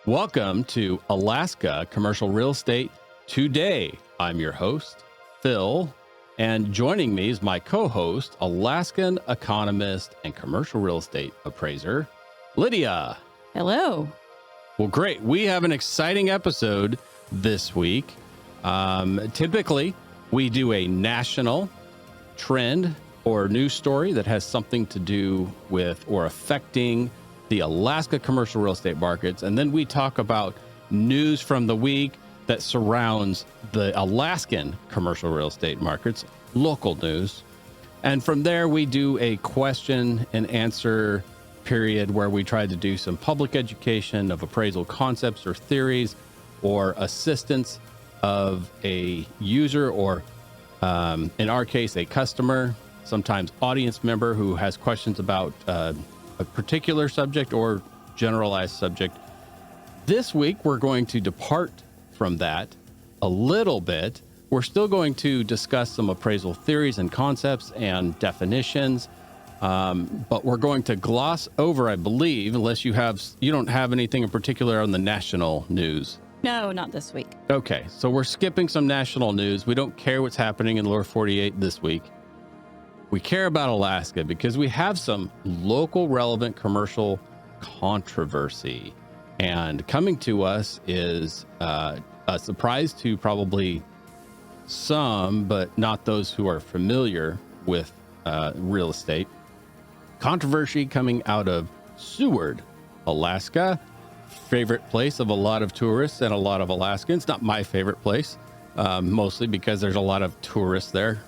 Welcome to Alaska Commercial Real Estate Today. I'm your host, Phil, and joining me is my co-host, Alaskan economist and commercial real estate appraiser, Lydia. Hello. Well, great. We have an exciting episode this week. Typically, we do a national trend or news story that has something to do with or affecting the Alaska commercial real estate markets. And then we talk about news from the week that surrounds the Alaskan commercial real estate markets, local news. And from there, we do a question and answer period where we try to do some public education of appraisal concepts or theories or assistance of a user or, in our case, a customer, sometimes audience member who has questions about a particular subject or generalized subject. This week, we're going to depart from that a little bit. We're still going to discuss some appraisal theories and concepts and definitions, but we're going to gloss over, I believe, unless you don't have anything in particular on the national news. No, not this week. Okay, so we're skipping some national news. We don't care what's happening in the lower 48 this week. We care about Alaska because we have some local relevant commercial controversy. And coming to us is a surprise to probably some, but not those who are familiar with real estate. Controversy coming out of Seward, Alaska. Favorite place of a lot of tourists and a lot of Alaskans. Not my favorite place, mostly because there's a lot of tourists there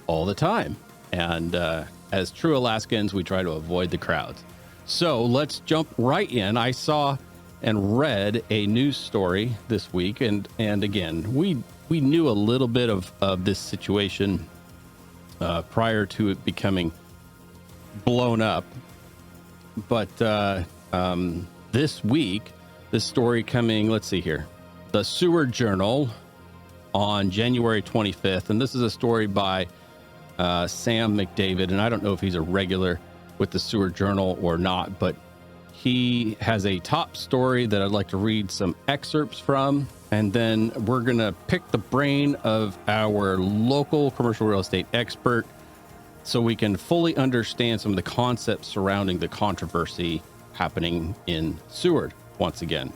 all the time. And as true Alaskans, we try to avoid the crowds. So let's jump right in. I saw and read a news story this week. And again, we knew a little bit of this situation prior to it becoming blown up. But this week, this story coming, let's see here, the Seward Journal on January 25th. And this is a story by Sam McDavid, and I don't know if he's a regular with the Seward Journal or not, but he has a top story that I'd like to read some excerpts from, and then we're going to pick the brain of our local commercial real estate expert so we can fully understand some of the concepts surrounding the controversy happening in Seward once again.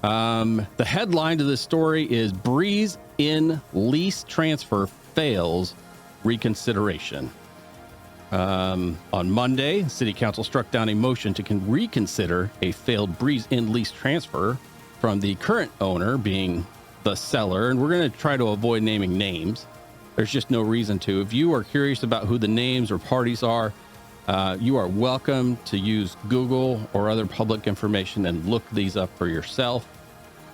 The headline to this story is Breeze in Lease Transfer Fails Reconsideration. On Monday, City Council struck down a motion to reconsider a failed Breeze in lease transfer from the current owner, being the seller, and we're going to try to avoid naming names. There's just no reason to. If you are curious about who the names or parties are, you are welcome to use Google or other public information and look these up for yourself.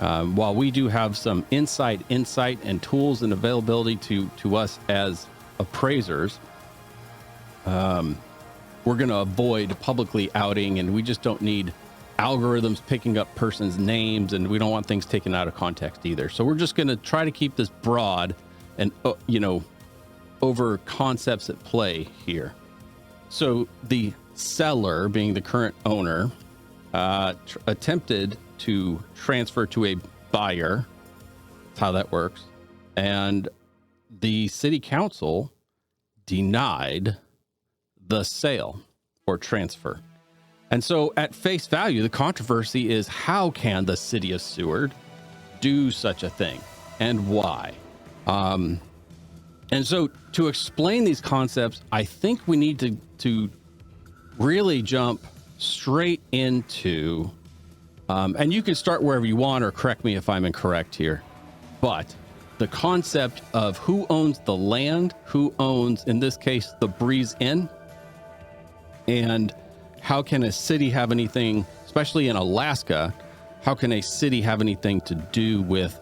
While we do have some insight and tools and availability to us as appraisers, we're going to avoid publicly outing, and we just don't need algorithms picking up persons' names, and we don't want things taken out of context either. So we're just going to try to keep this broad and, over concepts at play here. So the seller, being the current owner, attempted to transfer to a buyer. That's how that works. And the city council denied the sale or transfer. And so at face value, the controversy is, how can the city of Seward do such a thing and why? And so to explain these concepts, I think we need to really jump straight into, and you can start wherever you want or correct me if I'm incorrect here, but the concept of who owns the land, who owns, in this case, the Breeze Inn, and how can a city have anything, especially in Alaska, how can a city have anything to do with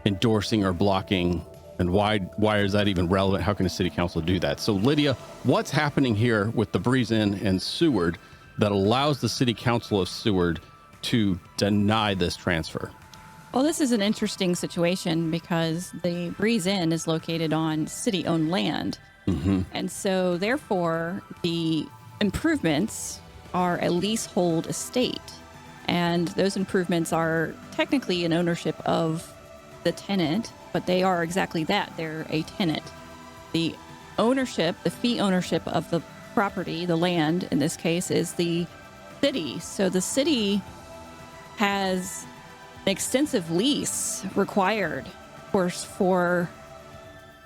endorsing or blocking, and why is that even relevant? How can a city council do that? So Lydia, what's happening here with the Breeze Inn and Seward that allows the city council of Seward to deny this transfer? Well, this is an interesting situation because the Breeze Inn is located on city-owned land. Mm-hmm. And so, therefore, the improvements are a leasehold estate. And those improvements are technically in ownership of the tenant, but they are exactly that. They're a tenant. The ownership, the fee ownership of the property, the land in this case, is the city. So the city has an extensive lease required for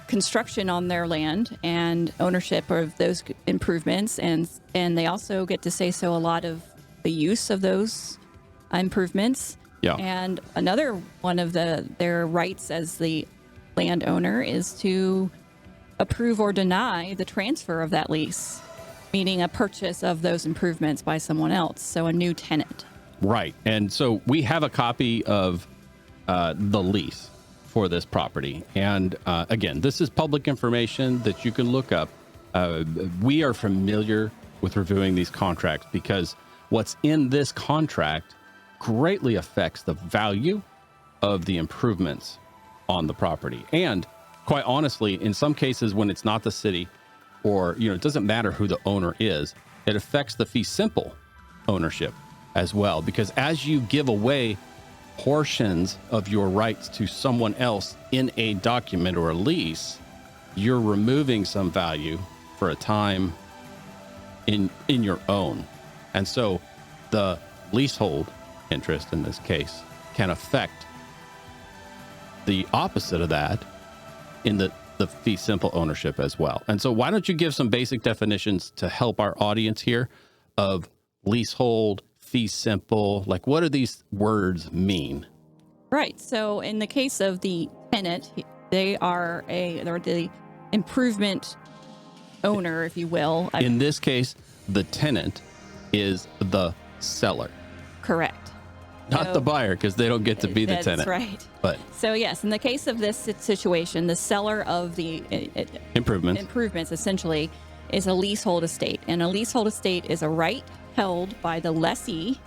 construction on their land and ownership of those improvements, and they also get to say so a lot of the use of those improvements. Yeah. And another one of their rights as the landowner is to approve or deny the transfer of that lease, meaning a purchase of those improvements by someone else, so a new tenant. Right. And so we have a copy of the lease for this property. And again, this is public information that you can look up. We are familiar with reviewing these contracts because what's in this contract greatly affects the value of the improvements on the property. And quite honestly, in some cases, when it's not the city or, it doesn't matter who the owner is, it affects the fee simple ownership as well. Because as you give away portions of your rights to someone else in a document or a lease, you're removing some value for a time in your own. And so the leasehold interest in this case can affect the opposite of that in the fee simple ownership as well. And so why don't you give some basic definitions to help our audience here of leasehold, fee simple, like what do these words mean? Right. So in the case of the tenant, they're the improvement owner, if you will. In this case, the tenant is the seller. Correct. Not the buyer, because they don't get to be the tenant. That's right. But so yes, in the case of this situation, the seller of the improvements essentially is a leasehold estate. And a leasehold estate is a right held by the lessee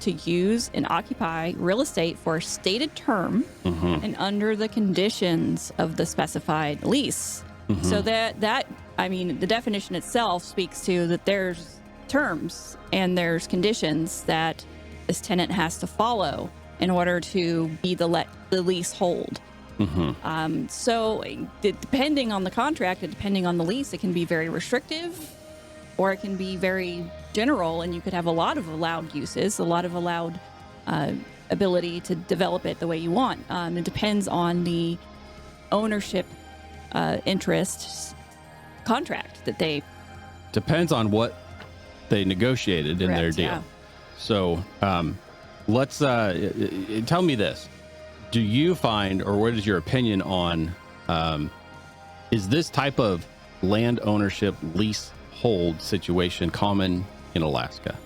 to use and occupy real estate for a stated term and under the conditions of the specified lease. So the definition itself speaks to that there's terms and there's conditions that this tenant has to follow in order to be the leasehold. So depending on the contract and depending on the lease, it can be very restrictive or it can be very general, and you could have a lot of allowed uses, a lot of allowed ability to develop it the way you want. It depends on the ownership interest contract that they... Depends on what they negotiated in their deal. Yeah. So let's tell me this. Do you find, or what is your opinion on, is this type of land ownership leasehold situation common in Alaska?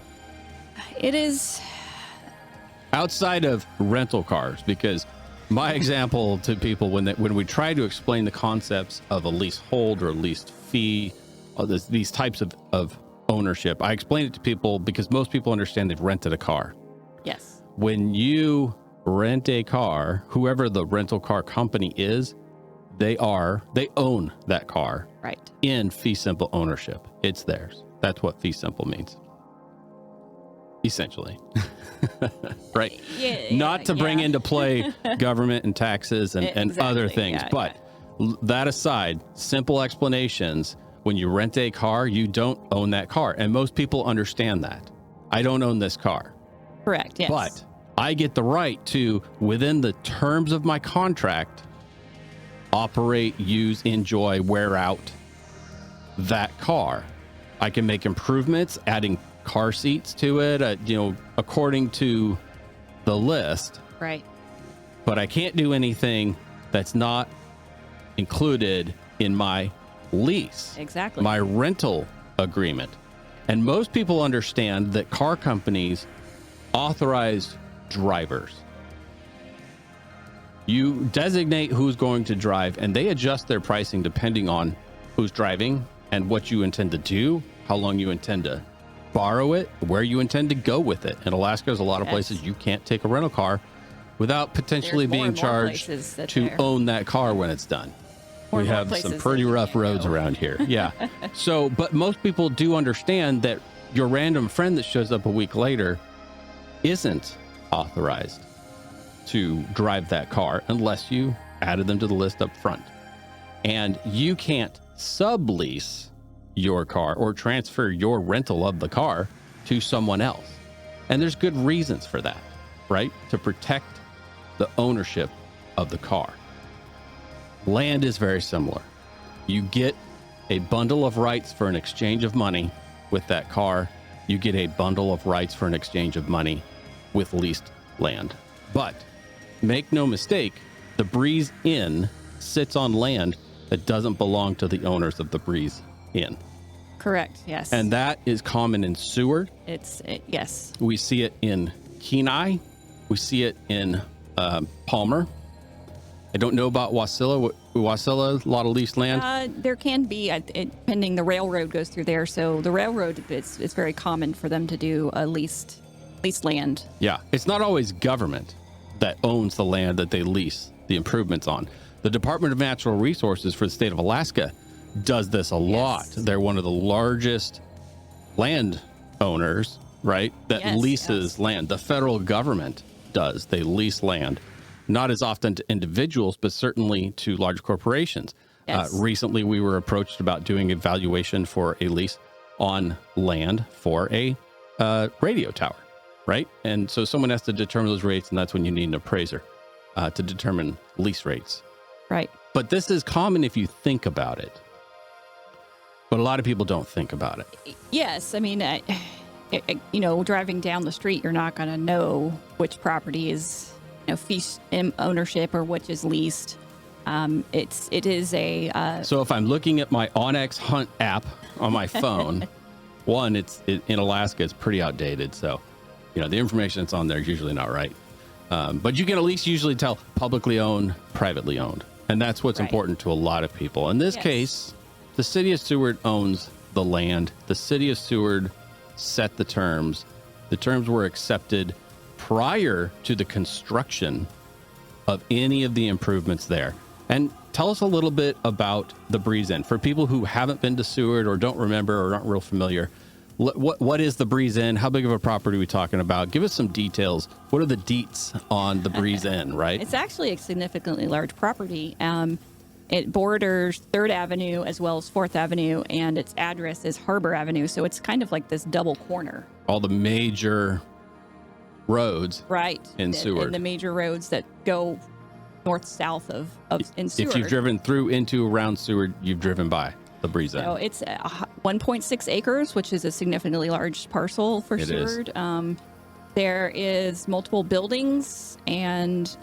It is. Outside of rental cars, because my example to people when we try to explain the concepts of a leasehold or a leased fee, or these types of ownership, I explain it to people because most people understand they've rented a car. Yes. When you rent a car, whoever the rental car company is, they own that car. Right. In fee simple ownership. It's theirs. That's what fee simple means. Essentially. Right. Not to bring into play government and taxes and Exactly. other things. But that aside, simple explanations. When you rent a car, you don't own that car. And most people understand that. I don't own this car. Correct. Yes. But I get the right to, within the terms of my contract, operate, use, enjoy, wear out that car. I can make improvements, adding car seats to it, according to the list. Right. But I can't do anything that's not included in my lease. Exactly. My rental agreement. And most people understand that car companies authorize drivers. You designate who's going to drive, and they adjust their pricing depending on who's driving and what you intend to do, how long you intend to borrow it, where you intend to go with it. In Alaska, there's a lot of places you can't take a rental car without potentially being charged to own that car when it's done. We have some pretty rough roads around here. Yeah. But most people do understand that your random friend that shows up a week later, isn't authorized to drive that car unless you added them to the list up front. And you can't sublease your car or transfer your rental of the car to someone else. And there's good reasons for that, right? To protect the ownership of the car. Land is very similar. You get a bundle of rights for an exchange of money with that car. You get a bundle of rights for an exchange of money with leased land. But make no mistake, the Breeze Inn sits on land that doesn't belong to the owners of the Breeze Inn. Correct, yes. And that is common in Seward. Yes. We see it in Kenai. We see it in Palmer. I don't know about Wasilla. Wasilla, a lot of leased land. There can be, pending the railroad goes through there. So the railroad, it's very common for them to do a leased land. Yeah, it's not always government that owns the land that they lease the improvements on. The Department of Natural Resources for the state of Alaska does this a lot. They're one of the largest land owners, right? That leases land. The federal government does. They lease land. Not as often to individuals, but certainly to large corporations. Yes. Recently, we were approached about doing a valuation for a lease on land for a radio tower, right? And so someone has to determine those rates, and that's when you need an appraiser to determine lease rates. Right. But this is common if you think about it. But a lot of people don't think about it. Yes. I mean, driving down the street, you're not going to know which property is fee ownership or which is leased. It is a so if I'm looking at my Onyx Hunt app on my phone, in Alaska, it's pretty outdated. So, the information that's on there is usually not right. But you can at least usually tell publicly owned, privately owned. And that's what's important to a lot of people. In this case, the City of Seward owns the land. The City of Seward set the terms. The terms were accepted prior to the construction of any of the improvements there. And tell us a little bit about the Breeze Inn. For people who haven't been to Seward or don't remember or aren't real familiar, what is the Breeze Inn? How big of a property are we talking about? Give us some details. What are the deets on the Breeze Inn, right? It's actually a significantly large property. It borders 3rd Avenue as well as 4th Avenue, and its address is Harbor Avenue. So it's kind of like this double corner. All the major roads in Seward. And the major roads that go north-south in Seward. If you've driven through, into, around Seward, you've driven by the Breeze Inn. So it's 1.6 acres, which is a significantly large parcel for Seward. There is multiple buildings and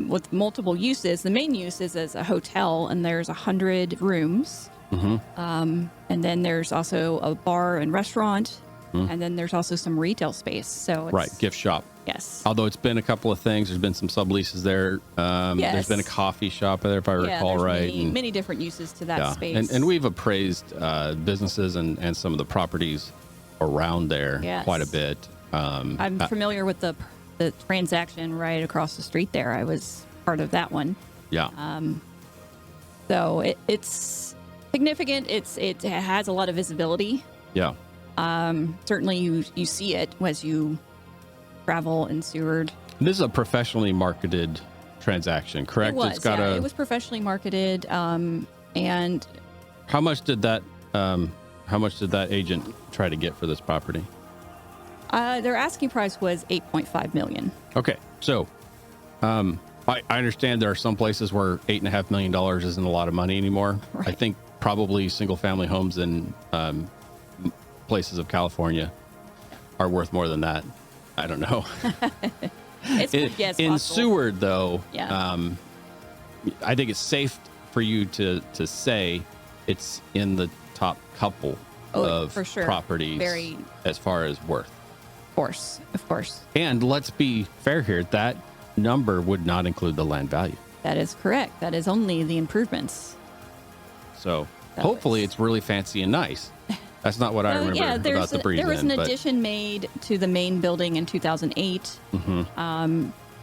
with multiple uses. The main use is as a hotel, and there's 100 rooms. And then there's also a bar and restaurant. And then there's also some retail space. So it's, gift shop. Yes. Although it's been a couple of things. There's been some subleases there. There's been a coffee shop there, if I recall right. Many different uses to that space. And we've appraised businesses and some of the properties around there quite a bit. I'm familiar with the transaction right across the street there. I was part of that one. Yeah. So it's significant. It has a lot of visibility. Yeah. Certainly you see it as you travel in Seward. This is a professionally marketed transaction, correct? It was professionally marketed. And how much did that agent try to get for this property? Their asking price was $8.5 million. Okay. So, I understand there are some places where $8.5 million isn't a lot of money anymore. Right. I think probably single family homes in places of California are worth more than that. I don't know. In Seward, though, I think it's safe for you to say it's in the top couple of properties as far as worth. Of course. And let's be fair here, that number would not include the land value. That is correct. That is only the improvements. So hopefully it's really fancy and nice. That's not what I remember about the Breeze Inn. There was an addition made to the main building in 2008.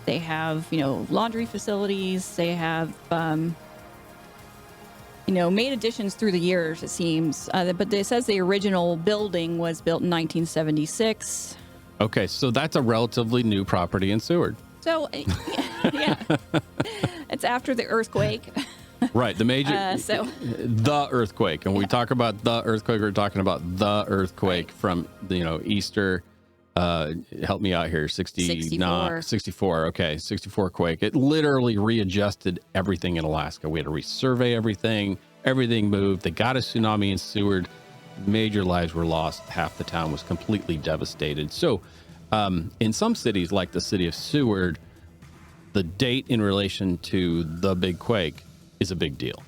They have, laundry facilities. They have, made additions through the years, it seems. But it says the original building was built in 1976. Okay, so that's a relatively new property in Seward. So, yeah, it's after the earthquake. Right, the major, the earthquake. And we talk about the earthquake, we're talking about the earthquake from, Easter, help me out here, 64. Okay, 64 quake. It literally readjusted everything in Alaska. We had to resurvey everything. Everything moved. They got a tsunami in Seward. Major lives were lost. Half the town was completely devastated. So in some cities, like the city of Seward, the date in relation to the big quake is a big deal.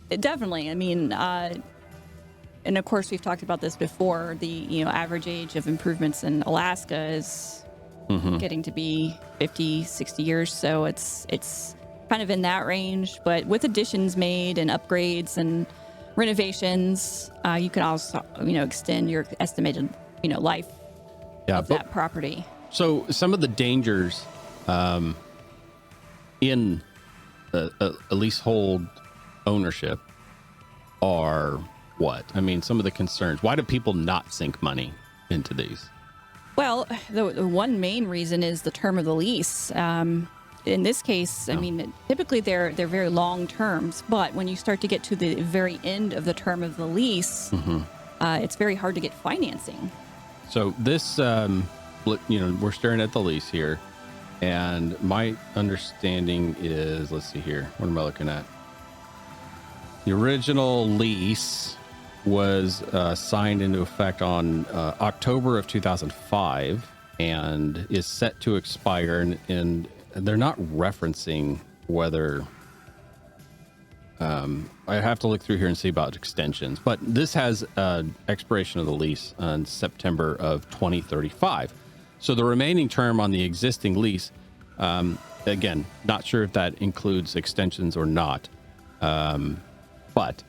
Definitely. I mean, and of course, we've talked about this before. The average age of improvements in Alaska is getting to be 50, 60 years. So it's kind of in that range. But with additions made and upgrades and renovations, you can also extend your estimated life of that property. So some of the dangers in a leasehold ownership are what? I mean, some of the concerns. Why do people not sink money into these? Well, the one main reason is the term of the lease. In this case, I mean, typically they're very long terms, but when you start to get to the very end of the term of the lease, it's very hard to get financing. So this, we're staring at the lease here. And my understanding is, let's see here. What am I looking at? The original lease was signed into effect on October of 2005 and is set to expire. And they're not referencing whether I have to look through here and see about extensions. But this has expiration of the lease on September of 2035. So the remaining term on the existing lease, again, not sure if that includes extensions or not, but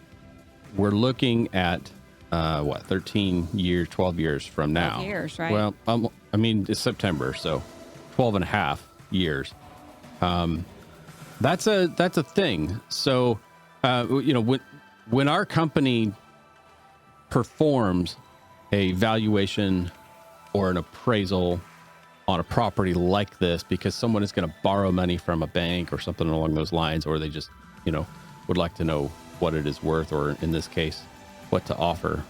we're looking at 13 years, 12 years from now. 12 years, right? Well, I mean, it's September, so 12 and a half years. That's a thing. So, when our company performs a valuation or an appraisal on a property like this, because someone is going to borrow money from a bank or something along those lines, or they just, would like to know what it is worth, or in this case, what to offer.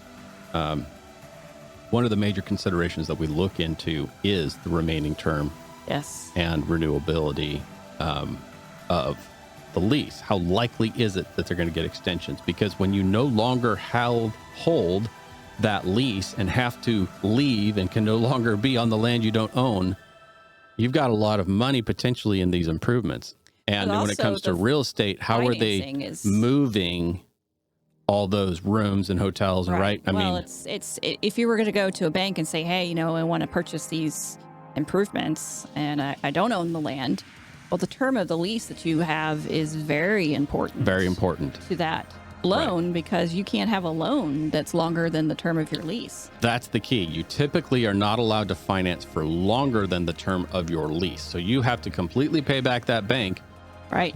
One of the major considerations that we look into is the remaining term. Yes. And renewability of the lease. How likely is it that they're going to get extensions? Because when you no longer hold that lease and have to leave and can no longer be on the land you don't own, you've got a lot of money potentially in these improvements. And when it comes to real estate, how are they moving all those rooms and hotels? And right? I mean, it's if you were going to go to a bank and say, hey, I want to purchase these improvements and I don't own the land. Well, the term of the lease that you have is very important. Very important to that loan, because you can't have a loan that's longer than the term of your lease. That's the key. You typically are not allowed to finance for longer than the term of your lease. So you have to completely pay back that bank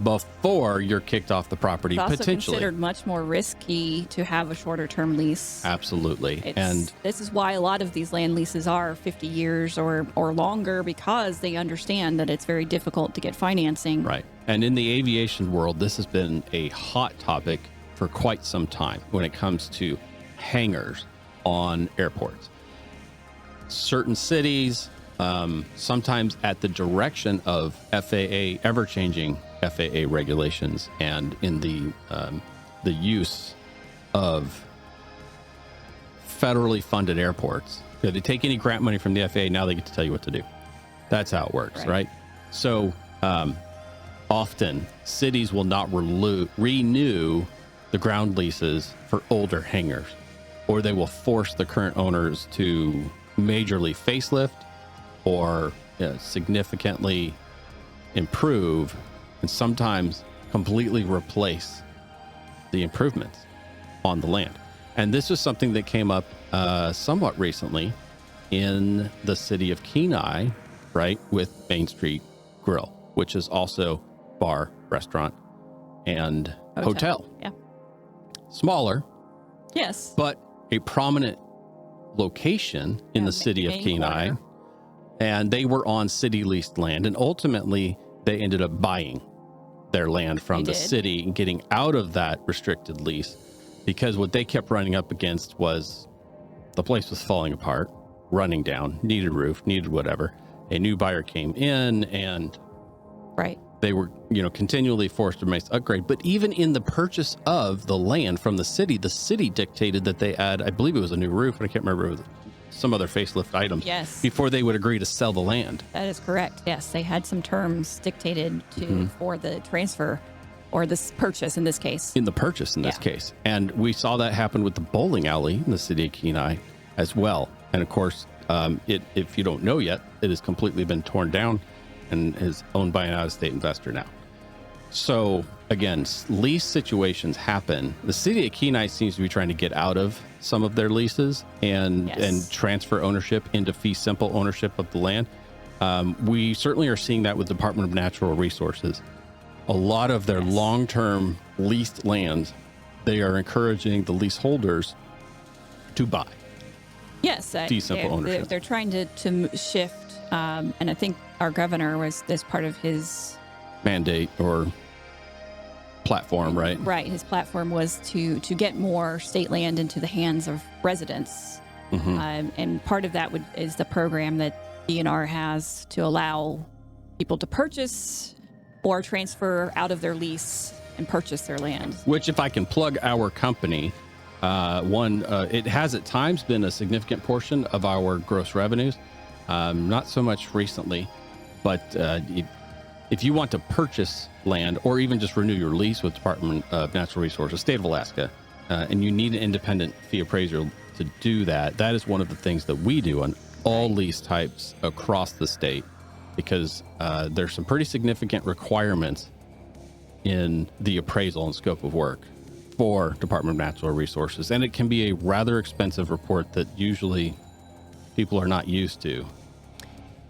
before you're kicked off the property. It's also potentially considered much more risky to have a shorter term lease. Absolutely. And this is why a lot of these land leases are 50 years or longer, because they understand that it's very difficult to get financing. Right. And in the aviation world, this has been a hot topic for quite some time when it comes to hangars on airports. Certain cities, sometimes at the direction of FAA, ever-changing FAA regulations, and in the use of federally funded airports. If they take any grant money from the FAA, now they get to tell you what to do. That's how it works, right? So often cities will not renew the ground leases for older hangars, or they will force the current owners to majorly facelift or significantly improve, and sometimes completely replace the improvements on the land. And this was something that came up somewhat recently in the city of Kenai, right, with Main Street Grill, which is also bar, restaurant, and hotel. Yeah. Smaller. Yes. But a prominent location in the city of main Kenai, corner. and they were on city leased land, and ultimately they ended up buying their land from the city and getting out of that restricted lease, because what they kept running up against was the place was falling apart, running down, needed roof, needed whatever. A new buyer came in, and they were, continually forced to make upgrade. But even in the purchase of the land from the city dictated that they add, I believe it was a new roof, and I can't remember, it was some other facelift item. Yes. Before they would agree to sell the land. That is correct. Yes, they had some terms dictated for the transfer or this purchase in this case. In the purchase in this case. And we saw that happen with the bowling alley in the city of Kenai as well. And of course, if you don't know yet, it has completely been torn down and is owned by an out-of-state investor now. So again, lease situations happen. The city of Kenai seems to be trying to get out of some of their leases and transfer ownership into fee simple ownership of the land. We certainly are seeing that with the Department of Natural Resources. A lot of their long-term leased lands, they are encouraging the leaseholders to buy. Yes, fee simple ownership. They're trying to shift, and I think our governor was this part of his mandate or platform, right? Right. His platform was to get more state land into the hands of residents, and part of that is the program that DNR has to allow people to purchase or transfer out of their lease and purchase their land. Which, if I can plug our company, it has at times been a significant portion of our gross revenues. Not so much recently, but if you want to purchase land or even just renew your lease with Department of Natural Resources, State of Alaska, and you need an independent fee appraiser to do that, that is one of the things that we do on all lease types across the state, because there's some pretty significant requirements in the appraisal and scope of work for Department of Natural Resources. And it can be a rather expensive report that usually people are not used to.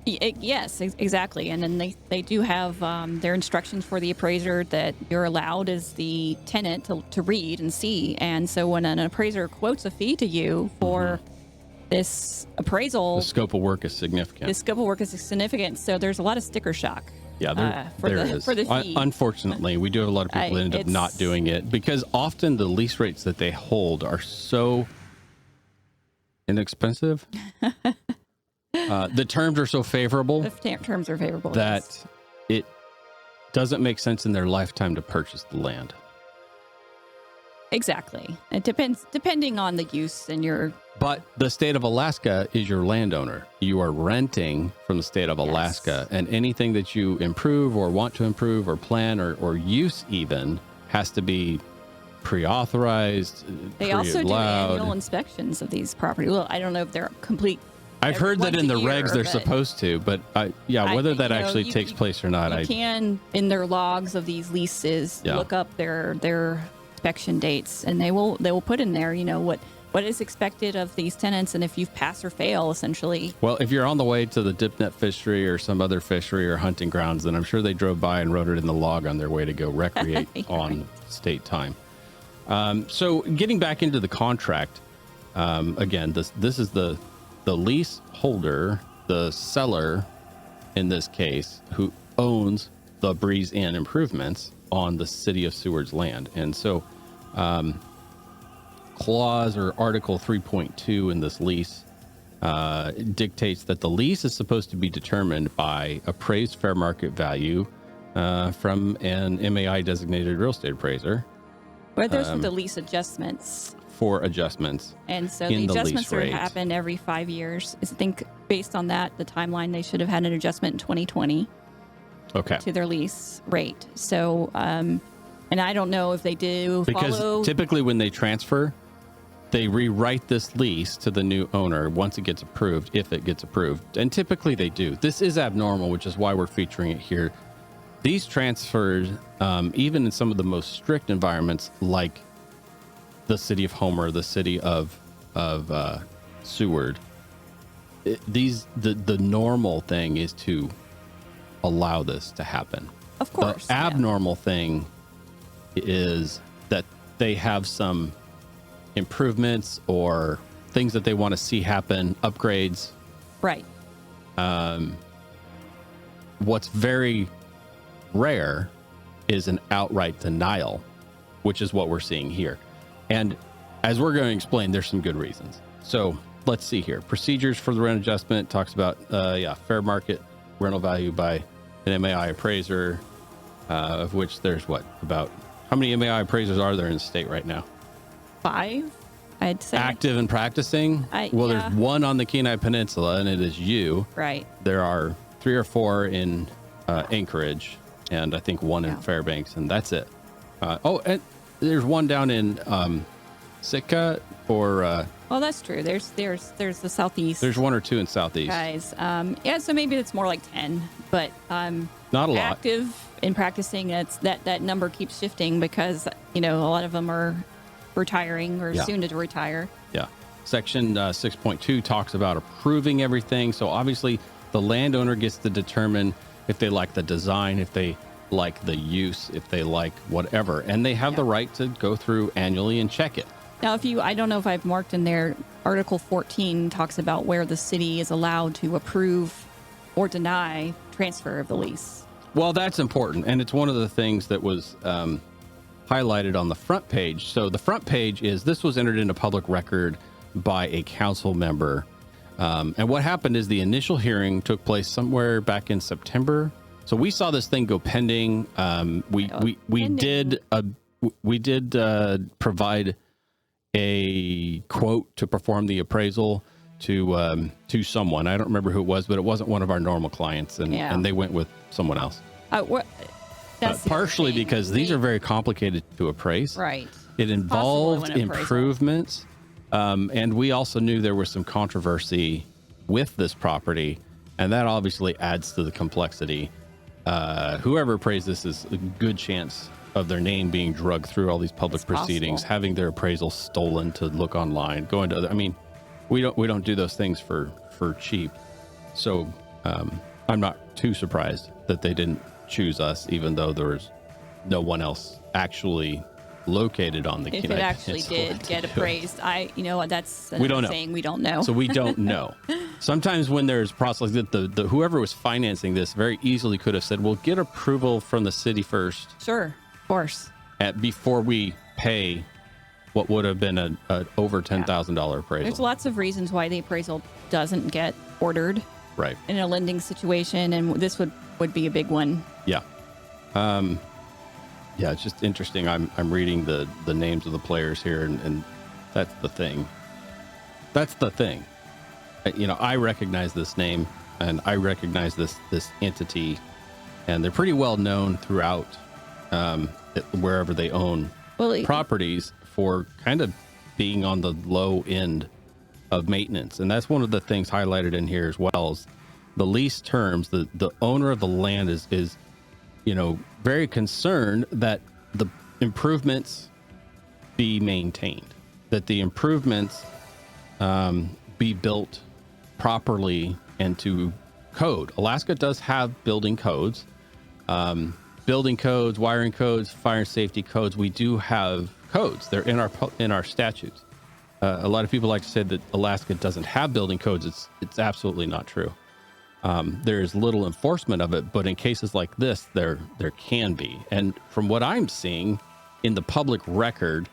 Yes, exactly. And then they do have their instructions for the appraiser that you're allowed as the tenant to read and see. And so when an appraiser quotes a fee to you for this appraisal, the scope of work is significant. The scope of work is significant. So there's a lot of sticker shock. Yeah, there is. For the fee. Unfortunately, we do have a lot of people that end up not doing it, because often the lease rates that they hold are so inexpensive. The terms are so favorable. The terms are favorable. That it doesn't make sense in their lifetime to purchase the land. Exactly. It depends, depending on the use and your... But the state of Alaska is your landowner. You are renting from the state of Alaska, and anything that you improve or want to improve or plan or use even has to be pre-authorized, They also do annual inspections of these properties. Well, I don't know if they're complete. I've heard that in the regs they're supposed to, but whether that actually takes place or not, you can in their logs of these leases look up their inspection dates, and they will put in there, what is expected of these tenants, and if you pass or fail, essentially. Well, if you're on the way to the dipnet fishery or some other fishery or hunting grounds, then I'm sure they drove by and wrote it in the log on their way to go recreate on state time. So getting back into the contract, again, this is the lease holder, the seller in this case, who owns the Breeze Inn improvements on the City of Seward's land. And so clause or article 3.2 in this lease dictates that the lease is supposed to be determined by appraised fair market value from an MAI designated real estate appraiser. Well, there's the lease adjustments. For adjustments. And so the adjustments happen every 5 years. I think based on that, the timeline, they should have had an adjustment in 2020 to their lease rate. So, and I don't know if they do because typically when they transfer, they rewrite this lease to the new owner once it gets approved, if it gets approved. And typically they do. This is abnormal, which is why we're featuring it here. These transfers, even in some of the most strict environments, like the city of Homer, the city of Seward, the normal thing is to allow this to happen. Of course. The abnormal thing is that they have some improvements or things that they want to see happen, upgrades. Right. What's very rare is an outright denial, which is what we're seeing here. And as we're going to explain, there's some good reasons. So let's see here. Procedures for the rent adjustment talks about, fair market rental value by an MAI appraiser, of which there's about how many MAI appraisers are there in the state right now? 5, I'd say. Active and practicing? There's one on the Kenai Peninsula, and it is you. Right. There are 3 or 4 in Anchorage, and I think 1 in Fairbanks, and that's it. And there's one down in Sitka or... well, that's true. There's the Southeast. There's 1 or 2 in Southeast. Guys. So maybe it's more like 10, but not a lot. Active in practicing, it's that number keeps shifting because, a lot of them are retiring or soon to retire. Yeah. Section 6.2 talks about approving everything. So obviously the landowner gets to determine if they like the design, if they like the use, if they like whatever, and they have the right to go through annually and check it. Now, I don't know if I've marked in there, Article 14 talks about where the city is allowed to approve or deny transfer of the lease. Well, that's important. And it's one of the things that was highlighted on the front page. So the front page is this was entered into public record by a council member. And what happened is the initial hearing took place somewhere back in September. So we saw this thing go pending. We did provide a quote to perform the appraisal to someone. I don't remember who it was, but it wasn't one of our normal clients, and they went with someone else. That's partially because these are very complicated to appraise. Right. It involved improvements, and we also knew there was some controversy with this property, and that obviously adds to the complexity. Whoever appraised this is a good chance of their name being dragged through all these public proceedings, having their appraisal stolen to look online, going to other. I mean, we don't do those things for cheap. So I'm not too surprised that they didn't choose us, even though there was no one else actually located on the Kenai If it actually Peninsula did get appraised, that's we don't know. saying we don't know. So we don't know. Sometimes when there's process that the whoever was financing this very easily could have said, "Well, get approval from the city first." Sure, of course. Before we pay what would have been a over $10,000 appraisal. There's lots of reasons why the appraisal doesn't get ordered. Right. In a lending situation, and this would be a big one. Yeah. It's just interesting. I'm reading the names of the players here, and that's the thing. That's the thing. I recognize this name, and I recognize this entity, and they're pretty well known throughout wherever they own properties for kind of being on the low end of maintenance. And that's one of the things highlighted in here as well, is the lease terms. The owner of the land is very concerned that the improvements be maintained, that the improvements be built properly and to code. Alaska does have building codes, wiring codes, fire and safety codes. We do have codes. They're in our statutes. A lot of people like to say that Alaska doesn't have building codes. It's absolutely not true. There is little enforcement of it, but in cases like this, there can be. And from what I'm seeing in the public record,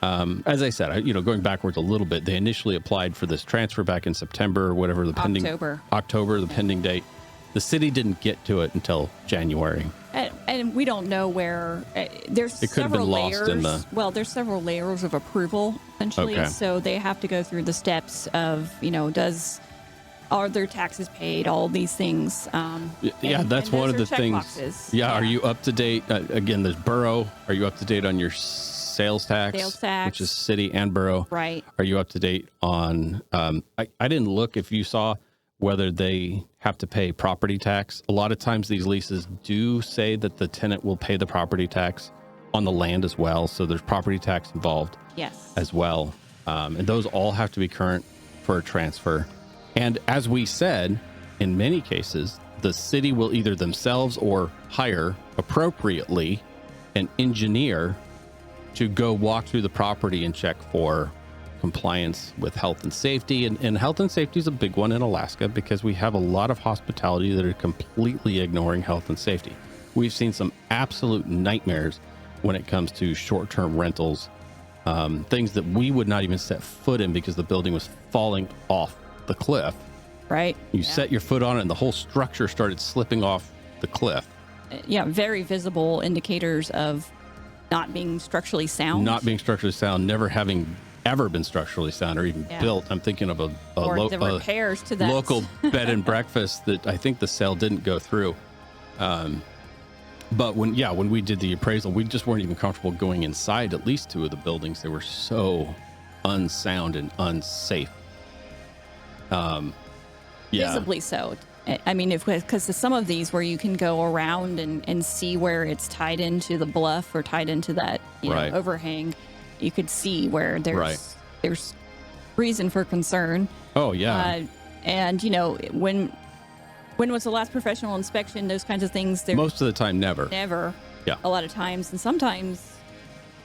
as I said, going backwards a little bit, they initially applied for this transfer back in September or whatever October, the pending date. The city didn't get to it until January. And we don't know where there's it could have been layers. Lost in the. Well, there's several layers of approval essentially. Okay. So they have to go through the steps of, are their taxes paid? All these things. That's one of the things. Boxes. Yeah. Are you up to date? Again, there's borough. Are you up to date on your sales tax? Which is city and borough. Right. Are you up to date on? I didn't look if you saw whether they have to pay property tax. A lot of times these leases do say that the tenant will pay the property tax on the land as well. So there's property tax involved as well. And those all have to be current for a transfer. And as we said, in many cases, the city will either themselves or hire appropriately an engineer to go walk through the property and check for compliance with health and safety. And health and safety is a big one in Alaska because we have a lot of hospitality that are completely ignoring health and safety. We've seen some absolute nightmares when it comes to short-term rentals, things that we would not even set foot in because the building was falling off the cliff. Right. You set your foot on it and the whole structure started slipping off the cliff. Yeah, very visible indicators of not being structurally sound. Not being structurally sound, never having ever been structurally sound or even built. I'm thinking of the repairs to that local bed and breakfast that I think the sale didn't go through. But when we did the appraisal, we just weren't even comfortable going inside at least two of the buildings. They were so unsound and unsafe. Visibly so. I mean, because some of these where you can go around and see where it's tied into the bluff or tied into that overhang, you could see where there's reason for concern. Oh yeah. And when was the last professional inspection? Those kinds of things. Most of the time, never. Yeah. A lot of times, and sometimes,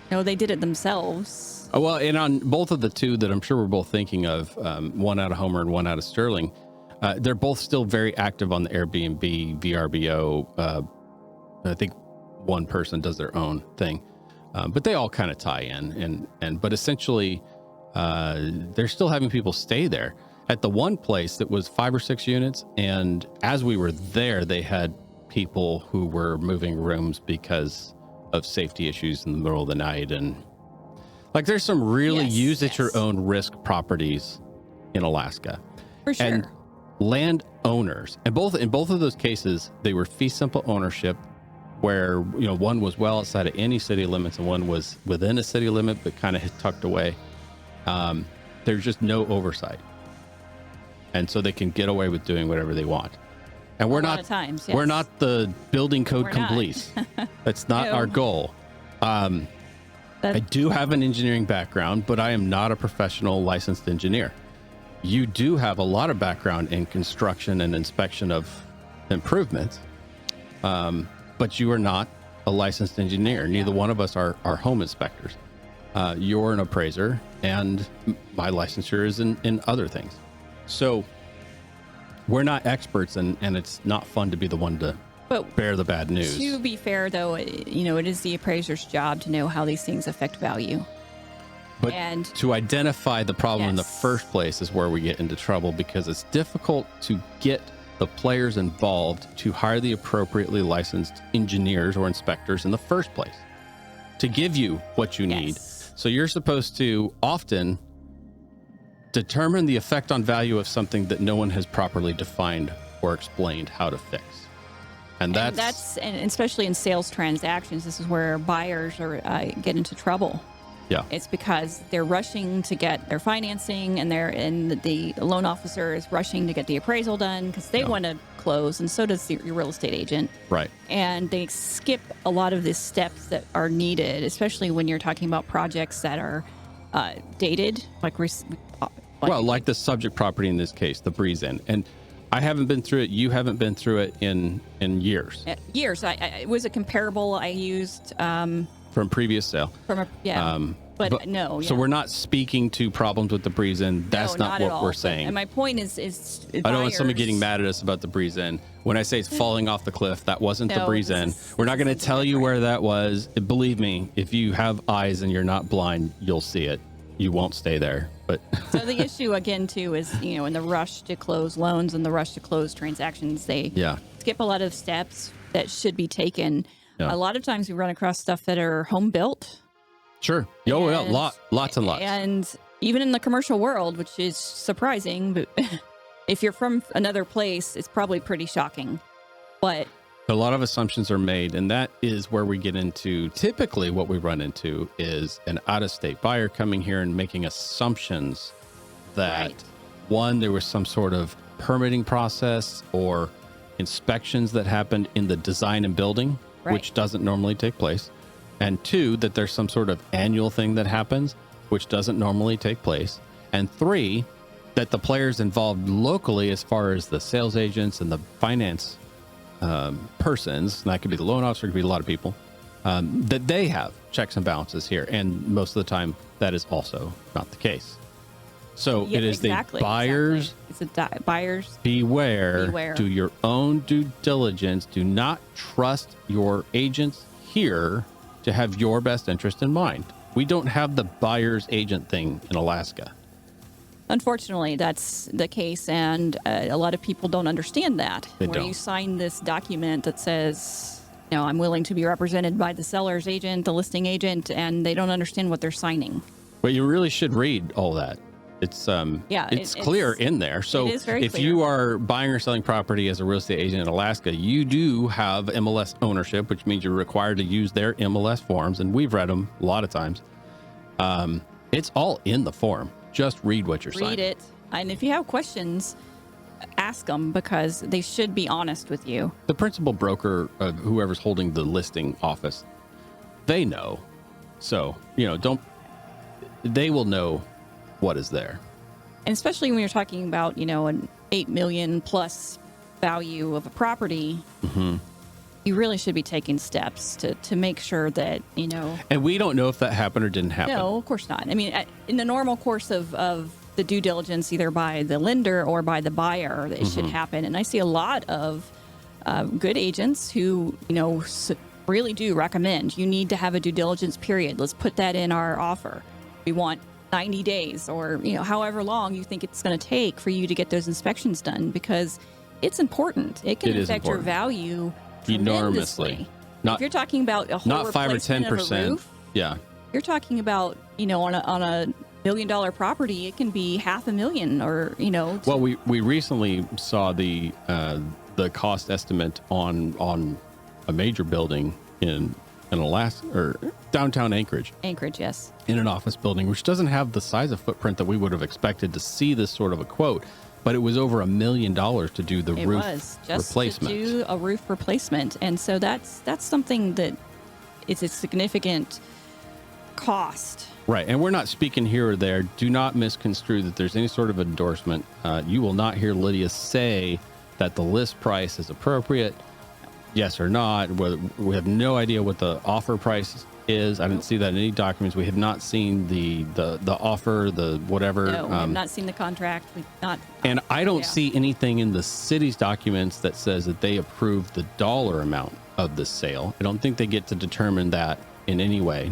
they did it themselves. Oh, well, and on both of the two that I'm sure we're both thinking of, one out of Homer and one out of Sterling. They're both still very active on the Airbnb, VRBO. I think one person does their own thing, but they all kind of tie in. But essentially, they're still having people stay there. At the one place that was 5 or 6 units, and as we were there, they had people who were moving rooms because of safety issues in the middle of the night. And like, there's some really use at your own risk properties in Alaska. For sure. And landowners, and in both of those cases, they were fee simple ownership, where one was well outside of any city limits and one was within a city limit but kind of tucked away. There's just no oversight, and so they can get away with doing whatever they want. And we're not we're not the building code police. That's not our goal. I do have an engineering background, but I am not a professional licensed engineer. You do have a lot of background in construction and inspection of improvements, but you are not a licensed engineer. Neither one of us are home inspectors. You're an appraiser, and my licensure is in other things. So we're not experts, and it's not fun to be the one to bear the bad news. To be fair, though, it is the appraiser's job to know how these things affect value. But to identify the problem in the first place is where we get into trouble, because it's difficult to get the players involved to hire the appropriately licensed engineers or inspectors in the first place to give you what you need. So you're supposed to often determine the effect on value of something that no one has properly defined or explained how to fix. And especially in sales transactions, this is where buyers get into trouble. Yeah, it's because they're rushing to get their financing, and the loan officer is rushing to get the appraisal done because they want to close, and so does your real estate agent. Right. And they skip a lot of the steps that are needed, especially when you're talking about projects that are dated, like the subject property in this case, the Breeze Inn. And I haven't been through it. You haven't been through it in years. Years. It was a comparable I used. From previous sale. But no. So we're not speaking to problems with the Breeze Inn. That's not what we're saying. And my point is I don't want somebody getting mad at us about the Breeze Inn. When I say it's falling off the cliff, that wasn't the Breeze Inn. We're not going to tell you where that was. Believe me, if you have eyes and you're not blind, you'll see it. You won't stay there. But so the issue again too is, in the rush to close loans and the rush to close transactions, they skip a lot of steps that should be taken. Yeah. A lot of times we run across stuff that are home built. Sure. Lots and lots. And even in the commercial world, which is surprising, but if you're from another place, it's probably pretty shocking. But a lot of assumptions are made, and that is where we get into, typically what we run into is an out-of-state buyer coming here and making assumptions that, one, there was some sort of permitting process or inspections that happened in the design and building, which doesn't normally take place. And two, that there's some sort of annual thing that happens, which doesn't normally take place. And three, that the players involved locally, as far as the sales agents and the finance persons, and that could be the loan officer, could be a lot of people, that they have checks and balances here. And most of the time, that is also not the case. So it is exactly, the buyers. Exactly. It's a buyers beware. Do your own due diligence. Do not trust your agents here to have your best interest in mind. We don't have the buyer's agent thing in Alaska. Unfortunately, that's the case, and a lot of people don't understand that. You sign this document that says, I'm willing to be represented by the seller's agent, the listing agent, and they don't understand what they're signing. But you really should read all that. It's clear in there. So if you are buying or selling property as a real estate agent in Alaska, you do have MLS ownership, which means you're required to use their MLS forms, and we've read them a lot of times. It's all in the form. Just read what you're signing. Read it. And if you have questions, ask them, because they should be honest with you. The principal broker, whoever's holding the listing office, they know. So, they will know what is there. And especially when you're talking about, an $8 million plus value of a property, you really should be taking steps to make sure that, And we don't know if that happened or didn't happen. No, of course not. I mean, in the normal course of the due diligence, either by the lender or by the buyer, it should happen. And I see a lot of good agents who, really do recommend you need to have a due diligence period. Let's put that in our offer. We want 90 days or, however long you think it's going to take for you to get those inspections done, because it's important. It can affect your value enormously. If you're talking about a whole not 5 or 10%. Roof, yeah. You're talking about, on a $1 million property, it can be $500,000 or, Well, we recently saw the cost estimate on a major building in Alaska or downtown Anchorage. Anchorage, yes. In an office building, which doesn't have the size of footprint that we would have expected to see this sort of a quote, but it was over $1 million to do the roof replacement. To do a roof replacement, and so that's something that is a significant cost. Right, and we're not speaking here or there. Do not misconstrue that there's any sort of endorsement. You will not hear Lydia say that the list price is appropriate. Yes or not. We have no idea what the offer price is. I didn't see that in any documents. We have not seen the offer, the whatever. No, we have not seen the contract. And I don't see anything in the city's documents that says that they approve the dollar amount of the sale. I don't think they get to determine that in any way.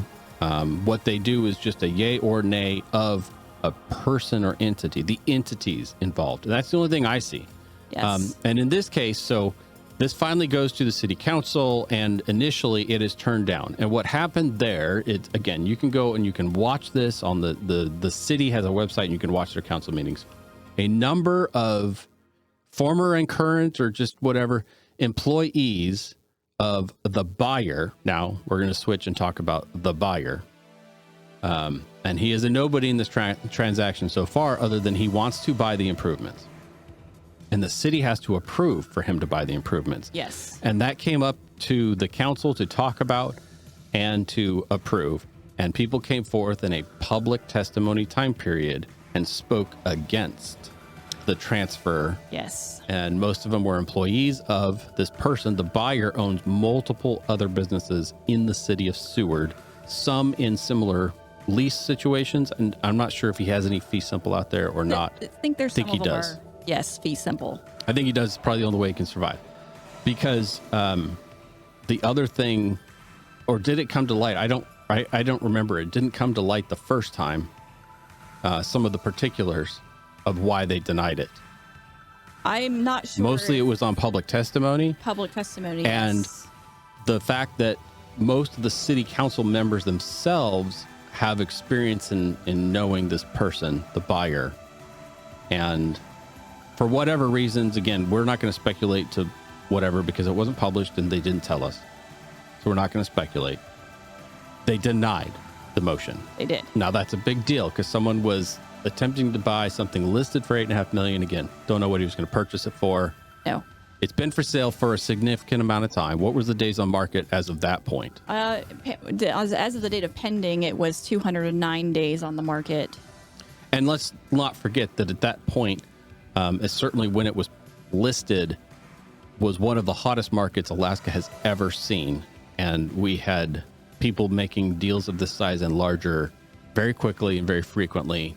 What they do is just a yay or nay of a person or entity, the entities involved. And that's the only thing I see. Yes. And in this case, so this finally goes to the city council, and initially it is turned down. And what happened there, again, you can go and you can watch this on the city has a website and you can watch their council meetings. A number of former and current or just whatever employees of the buyer. Now we're going to switch and talk about the buyer. And he is a nobody in this transaction so far, other than he wants to buy the improvements. And the city has to approve for him to buy the improvements. Yes. And that came up to the council to talk about and to approve. And people came forth in a public testimony time period and spoke against the transfer. Yes. And most of them were employees of this person. The buyer owns multiple other businesses in the city of Seward, some in similar lease situations. And I'm not sure if he has any fee simple out there or not. I think there's some he of them does. Yes, fee simple. I think he does. It's probably the only way he can survive. Because the other thing, or did it come to light? I don't remember. It didn't come to light the first time. Some of the particulars of why they denied it. I'm not sure. Mostly it was on public testimony. Public testimony, and yes. The fact that most of the city council members themselves have experience in knowing this person, the buyer, and for whatever reasons, again, we're not going to speculate to whatever because it wasn't published and they didn't tell us. So we're not going to speculate. They denied the motion. They did. Now that's a big deal because someone was attempting to buy something listed for $8.5 million. Again, don't know what he was going to purchase it for. No. It's been for sale for a significant amount of time. What was the days on market as of that point? As of the date of pending, it was 209 days on the market. And let's not forget that at that point, certainly when it was listed, was one of the hottest markets Alaska has ever seen. And we had people making deals of this size and larger very quickly and very frequently.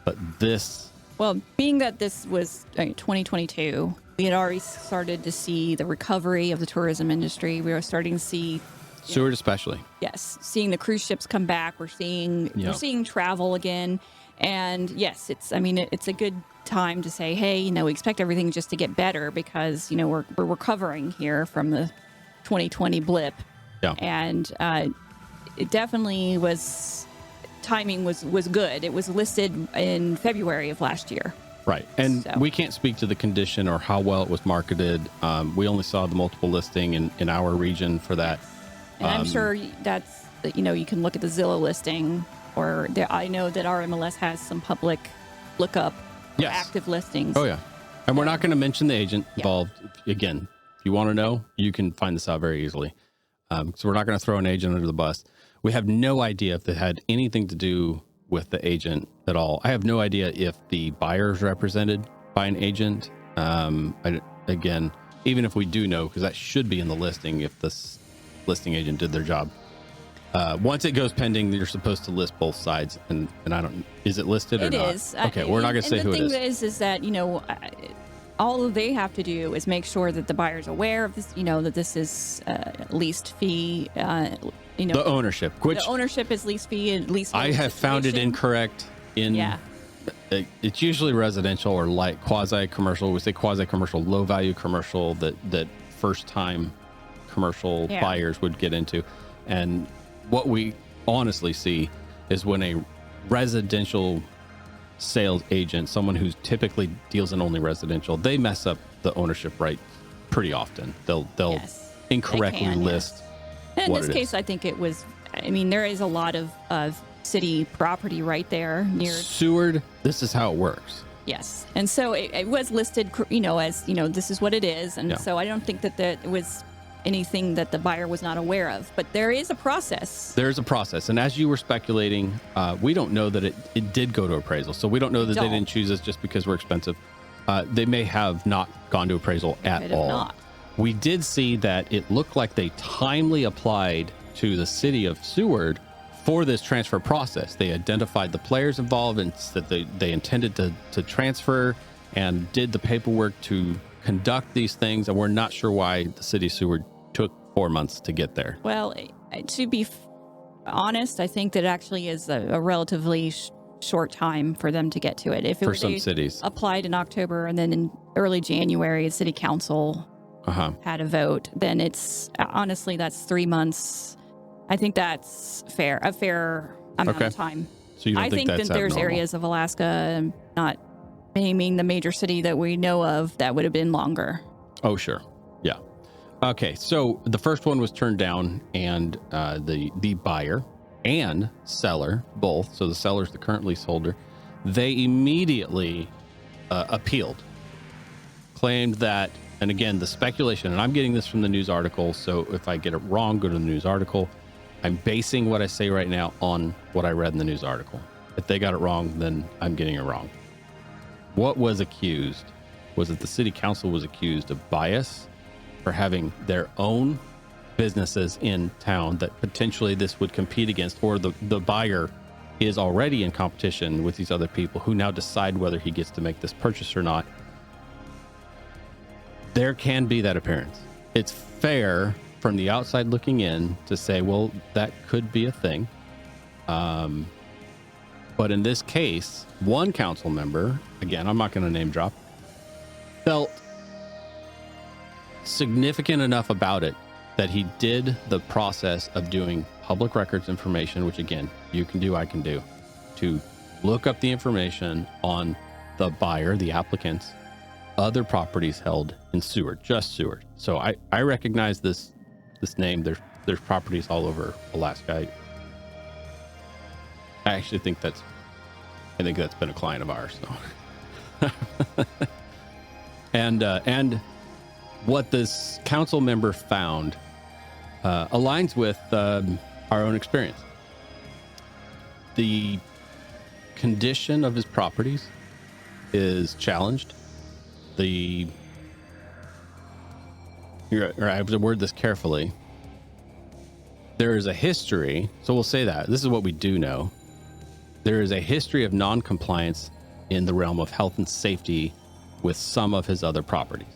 But this, well, being that this was 2022, we had already started to see the recovery of the tourism industry. We were starting to see Seward especially. Yes, seeing the cruise ships come back. We're seeing travel again, and yes, it's a good time to say, hey, we expect everything just to get better because we're recovering here from the 2020 blip. Yeah, and it definitely was. Timing was good. It was listed in February of last year. Right. And we can't speak to the condition or how well it was marketed. We only saw the multiple listing in our region for that. And I'm sure that's, you can look at the Zillow listing, or I know that our MLS has some public lookup active listings. Oh, yeah. And we're not going to mention the agent involved. Again, if you want to know, you can find this out very easily. So we're not going to throw an agent under the bus. We have no idea if it had anything to do with the agent at all. I have no idea if the buyer is represented by an agent. Again, even if we do know, because that should be in the listing, if this listing agent did their job. Once it goes pending, you're supposed to list both sides. And I don't, is it listed or not? It is. Okay, we're not going to say who it is. The thing is that, all they have to do is make sure that the buyer's aware of this, that this is leased fee, the ownership, which the ownership is lease fee and lease. I have found it incorrect it's usually residential or light quasi-commercial. We say quasi-commercial, low value commercial that first time commercial buyers would get into. And what we honestly see is when a residential sales agent, someone who typically deals in only residential, they mess up the ownership right pretty often. They'll incorrectly list. In this case, I think it was, there is a lot of city property right there near Seward. This is how it works. Yes. And so it was listed, as, this is what it is. And so I don't think that it was anything that the buyer was not aware of, but there is a process. There's a process. And as you were speculating, we don't know that it did go to appraisal. So we don't know that they didn't choose us just because we're expensive. They may have not gone to appraisal at all. Not. We did see that it looked like they timely applied to the City of Seward for this transfer process. They identified the players involved and that they intended to transfer and did the paperwork to conduct these things. And we're not sure why the City of Seward took 4 months to get there. Well, to be honest, I think that actually is a relatively short time for them to get to it. If it for some cities applied in October and then in early January, the City Council had a vote, then it's honestly that's 3 months. I think that's a fair amount of time. So you don't think that's that there's abnormal? Areas of Alaska, not naming the major city that we know of, that would have been longer. Oh, sure. Yeah. Okay. So the first one was turned down, and the buyer and seller, both. So the seller's the current leaseholder. They immediately appealed, claimed that, and again, the speculation, and I'm getting this from the news article. So if I get it wrong, go to the news article. I'm basing what I say right now on what I read in the news article. If they got it wrong, then I'm getting it wrong. What was accused was that the city council was accused of bias for having their own businesses in town that potentially this would compete against, or the buyer is already in competition with these other people who now decide whether he gets to make this purchase or not. There can be that appearance. It's fair from the outside looking in to say, well, that could be a thing. But in this case, one council member, again, I'm not going to name drop, felt significant enough about it that he did the process of doing public records information, which again, you can do, I can do, to look up the information on the buyer, the applicants, other properties held in Seward, just Seward. So I recognize this name. There's properties all over Alaska. I actually think that's been a client of ours. So. And what this council member found aligns with our own experience. The condition of his properties is challenged. I have to word this carefully. There is a history, so we'll say that. This is what we do know. there is a history of non-compliance in the realm of health and safety with some of his other properties.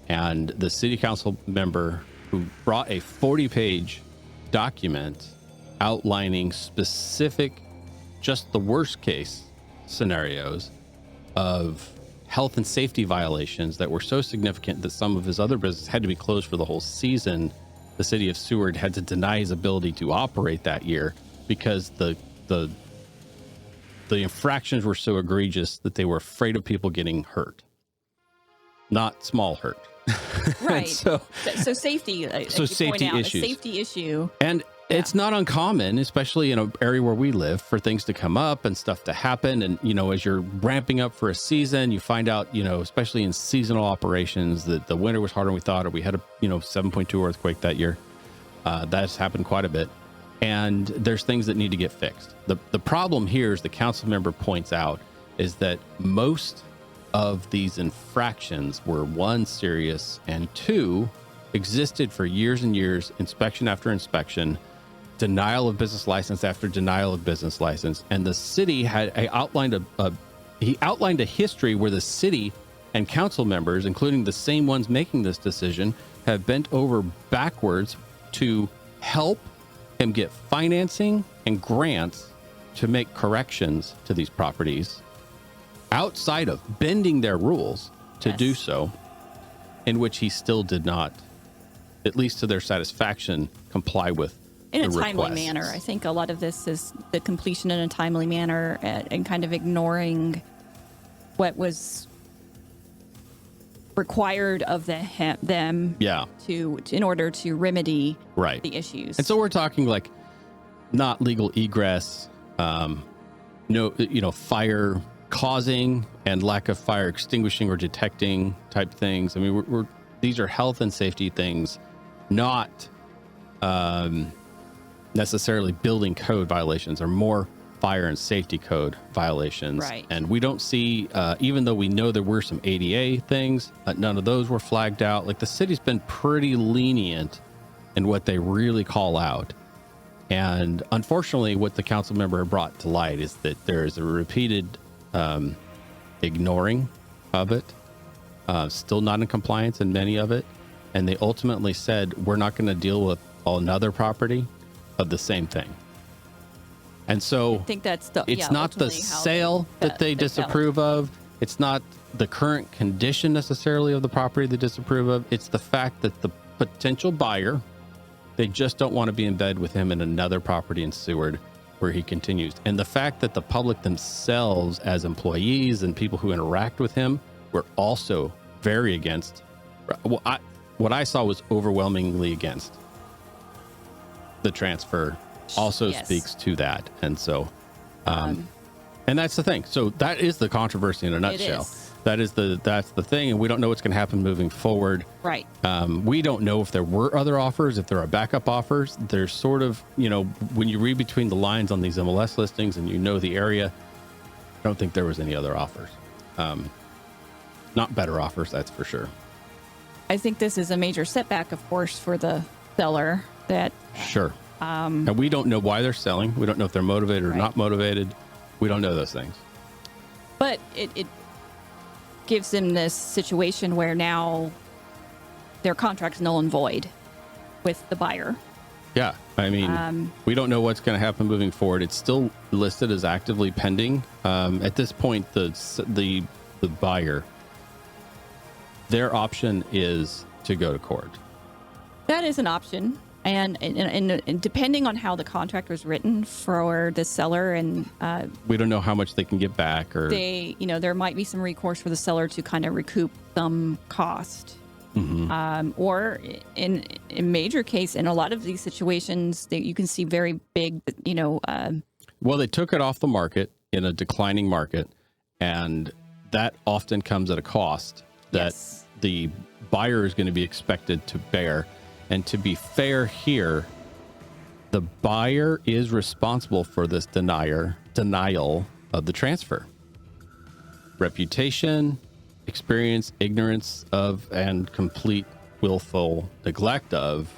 And the city council member who brought a 40-page document outlining specific, just the worst case scenarios of health and safety violations that were so significant that some of his other business had to be closed for the whole season. The city of Seward had to deny his ability to operate that year because the infractions were so egregious that they were afraid of people getting hurt, not small hurt. Right. so safety. So safety issues. A safety issue. And it's not uncommon, especially in an area where we live, for things to come up and stuff to happen. And, as you're ramping up for a season, you find out, especially in seasonal operations, that the winter was harder than we thought, or we had a, 7.2 earthquake that year. That's happened quite a bit. And there's things that need to get fixed. The problem here, as the council member points out, is that most of these infractions were, one, serious, and two, existed for years and years, inspection after inspection, denial of business license after denial of business license. And the city had outlined a history where the city and council members, including the same ones making this decision, have bent over backwards to help him get financing and grants to make corrections to these properties outside of bending their rules to do so, in which he still did not, at least to their satisfaction, comply with in the a timely requests. manner. I think a lot of this is the completion in a timely manner and kind of ignoring what was required of them in order to remedy the issues. And so we're talking like not legal egress, fire causing and lack of fire extinguishing or detecting type things. I mean, these are health and safety things, not necessarily building code violations, or more fire and safety code violations. Right. And we don't see, even though we know there were some ADA things, none of those were flagged out. Like, the city's been pretty lenient in what they really call out. And unfortunately, what the council member brought to light is that there is a repeated ignoring of it, still not in compliance in many of it. And they ultimately said, we're not going to deal with another property of the same thing. And so I think that's it's not the sale that they disapprove of. It's not the current condition necessarily of the property they disapprove of. It's the fact that the potential buyer, they just don't want to be in bed with him in another property in Seward where he continues. And the fact that the public themselves, as employees and people who interact with him, were also very against. What I saw was overwhelmingly against the transfer. Also speaks to that. And so, and that's the thing. So that is the controversy in a nutshell. That's the thing. And we don't know what's going to happen moving forward. Right. We don't know if there were other offers, if there are backup offers. There's sort of, when you read between the lines on these MLS listings and the area, I don't think there was any other offers. Not better offers, that's for sure. I think this is a major setback, of course, for the seller. Sure. And we don't know why they're selling. We don't know if they're motivated or not motivated. We don't know those things. But it gives them this situation where now their contract's null and void with the buyer. Yeah. I mean, we don't know what's going to happen moving forward. It's still listed as actively pending. At this point, the buyer, their option is to go to court. That is an option. And depending on how the contract was written for the seller, and we don't know how much they can get back, or there might be some recourse for the seller to kind of recoup some cost. Mm-hmm. Or in major case, in a lot of these situations, you can see very big, well, they took it off the market in a declining market, and that often comes at a cost that the buyer is going to be expected to bear. And to be fair here, the buyer is responsible for this denial of the transfer. Reputation, experience, ignorance of, and complete willful neglect of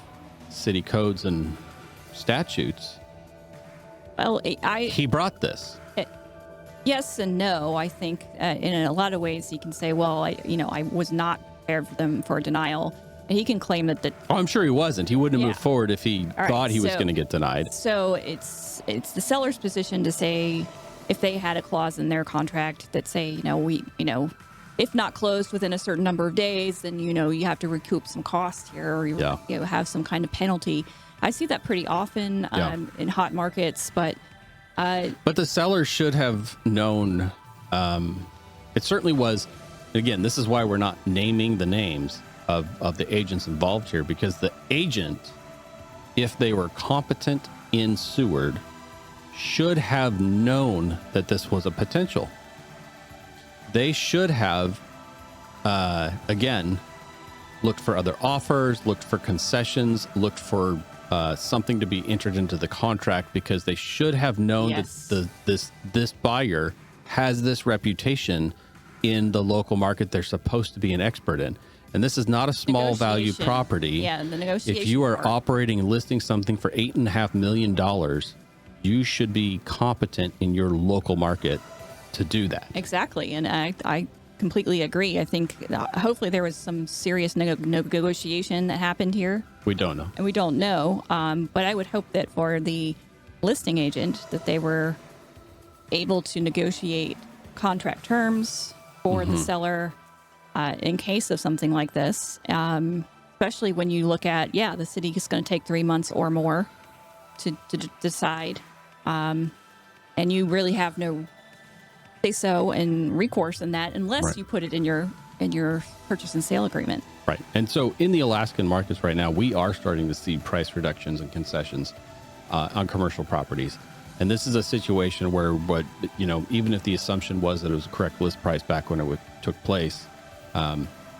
city codes and statutes Well, he brought this. Yes and no. I think in a lot of ways you can say, well, I was not prepared for them for denial. And he can claim that. Oh, I'm sure he wasn't. He wouldn't have moved forward if he thought he was going to get denied. So it's the seller's position to say, if they had a clause in their contract that say, if not closed within a certain number of days, then you have to recoup some cost here, or you have some kind of penalty. I see that pretty often in hot markets, but the seller should have known. It certainly was. Again, this is why we're not naming the names of the agents involved here, because the agent, if they were competent in Seward, should have known that this was a potential. They should have, again, looked for other offers, looked for concessions, looked for something to be entered into the contract, because they should have known that this buyer has this reputation in the local market they're supposed to be an expert in. And this is not a small value property. Yeah, the negotiation. If you are operating and listing something for $8.5 million, you should be competent in your local market to do that. Exactly. And I completely agree. I think hopefully there was some serious negotiation that happened here. We don't know. And we don't know. But I would hope that for the listing agent, that they were able to negotiate contract terms for the seller in case of something like this. Especially when you look at, the city is going to take 3 months or more to decide. And you really have no say-so and recourse in that unless you put it in your purchase and sale agreement. Right. And so in the Alaskan markets right now, we are starting to see price reductions and concessions on commercial properties. And this is a situation where, even if the assumption was that it was a correct list price back when it took place,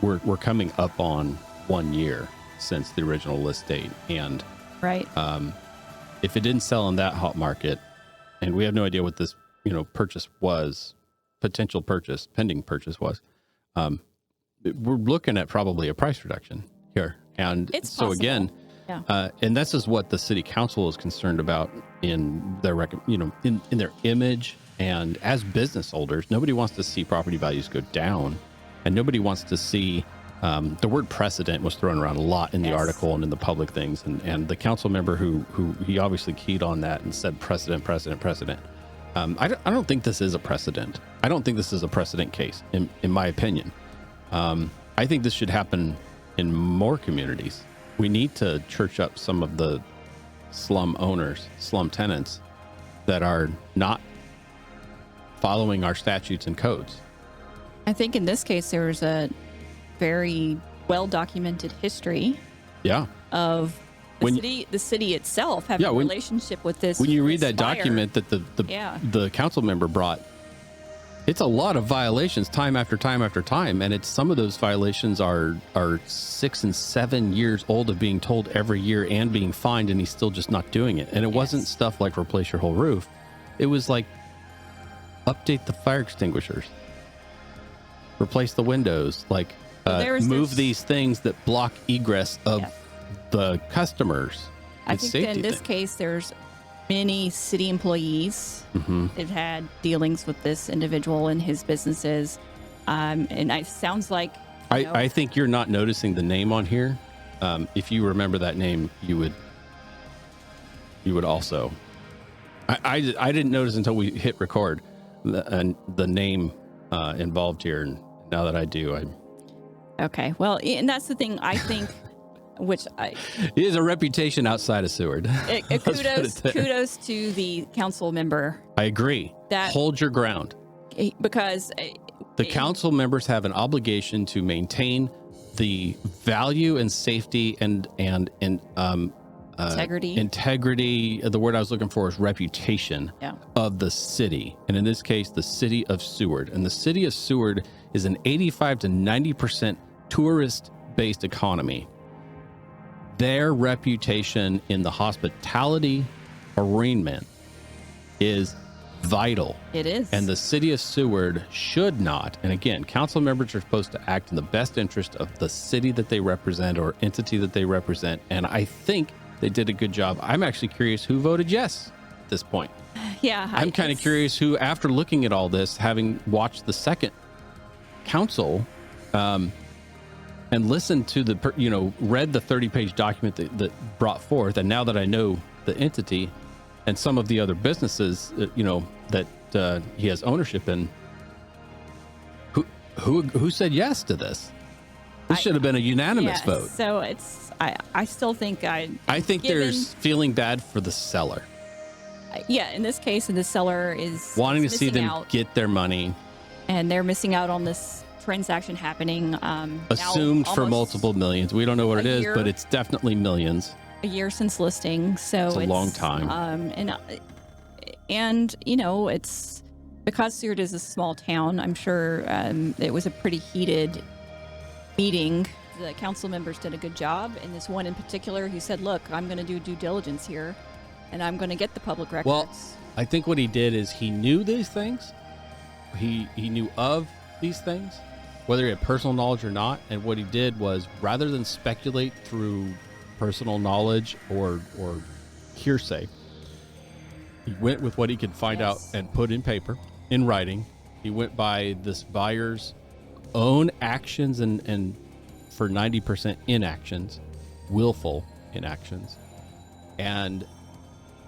we're coming up on 1 year since the original list date. And if it didn't sell in that hot market, and we have no idea what this purchase was, potential purchase, pending purchase was, we're looking at probably a price reduction here. And it's so possible. Again, and this is what the city council is concerned about in their, in their image. And as business holders, nobody wants to see property values go down, and nobody wants to see, the word precedent was thrown around a lot in the article and in the public things. And the council member who he obviously keyed on that and said precedent. I don't think this is a precedent. I don't think this is a precedent case, in my opinion. I think this should happen in more communities. We need to church up some of the slum owners, slum tenants that are not following our statutes and codes. I think in this case, there was a very well-documented history of the city itself having a relationship with this. When you read that buyer. document that the council member brought, it's a lot of violations time after time after time. And it's some of those violations are 6 and 7 years old of being told every year and being fined, and he's still just not doing it. And it wasn't stuff like replace your whole roof. It was like update the fire extinguishers, replace the windows, like move these things that block egress of the customers. I think that in this case, there's many city employees that had dealings with this individual and his businesses. And it sounds like... I think you're not noticing the name on here. If you remember that name, you would also... I didn't notice until we hit record the name involved here. And now that I do, Okay. Well, and that's the thing, I think... He has a reputation outside of Seward. Kudos to the council member. I agree. Hold your ground. Because the council members have an obligation to maintain the value and safety and integrity. The word I was looking for is reputation of the city. And in this case, the City of Seward. And the City of Seward is an 85 to 90% tourist-based economy. Their reputation in the hospitality arena is vital. It is. And the City of Seward should not, and again, council members are supposed to act in the best interest of the city that they represent or entity that they represent. And I think they did a good job. I'm actually curious who voted yes at this point. Yeah. I'm kind of curious who, after looking at all this, having watched the second council, and listened to read the 30-page document that brought forth, and now that I know the entity and some of the other businesses, that he has ownership in, who said yes to this? This should have been a unanimous vote. So I still think I think there's feeling bad for the seller. Yeah, in this case, the seller is wanting to see them get their money, and they're missing out on this transaction happening. Assumed for multiple millions. We don't know what it is, but it's definitely millions. A year since listing, so it's a long time. And it's because Seward is a small town. I'm sure it was a pretty heated meeting. The council members did a good job, and this one in particular, who said, "Look, I'm going to do due diligence here, and I'm going to get the public records." Well, I think what he did is he knew these things. He knew of these things, whether he had personal knowledge or not. And what he did was, rather than speculate through personal knowledge or hearsay, he went with what he could find out and put in paper, in writing. He went by this buyer's own actions and for 90% inactions, willful inactions, and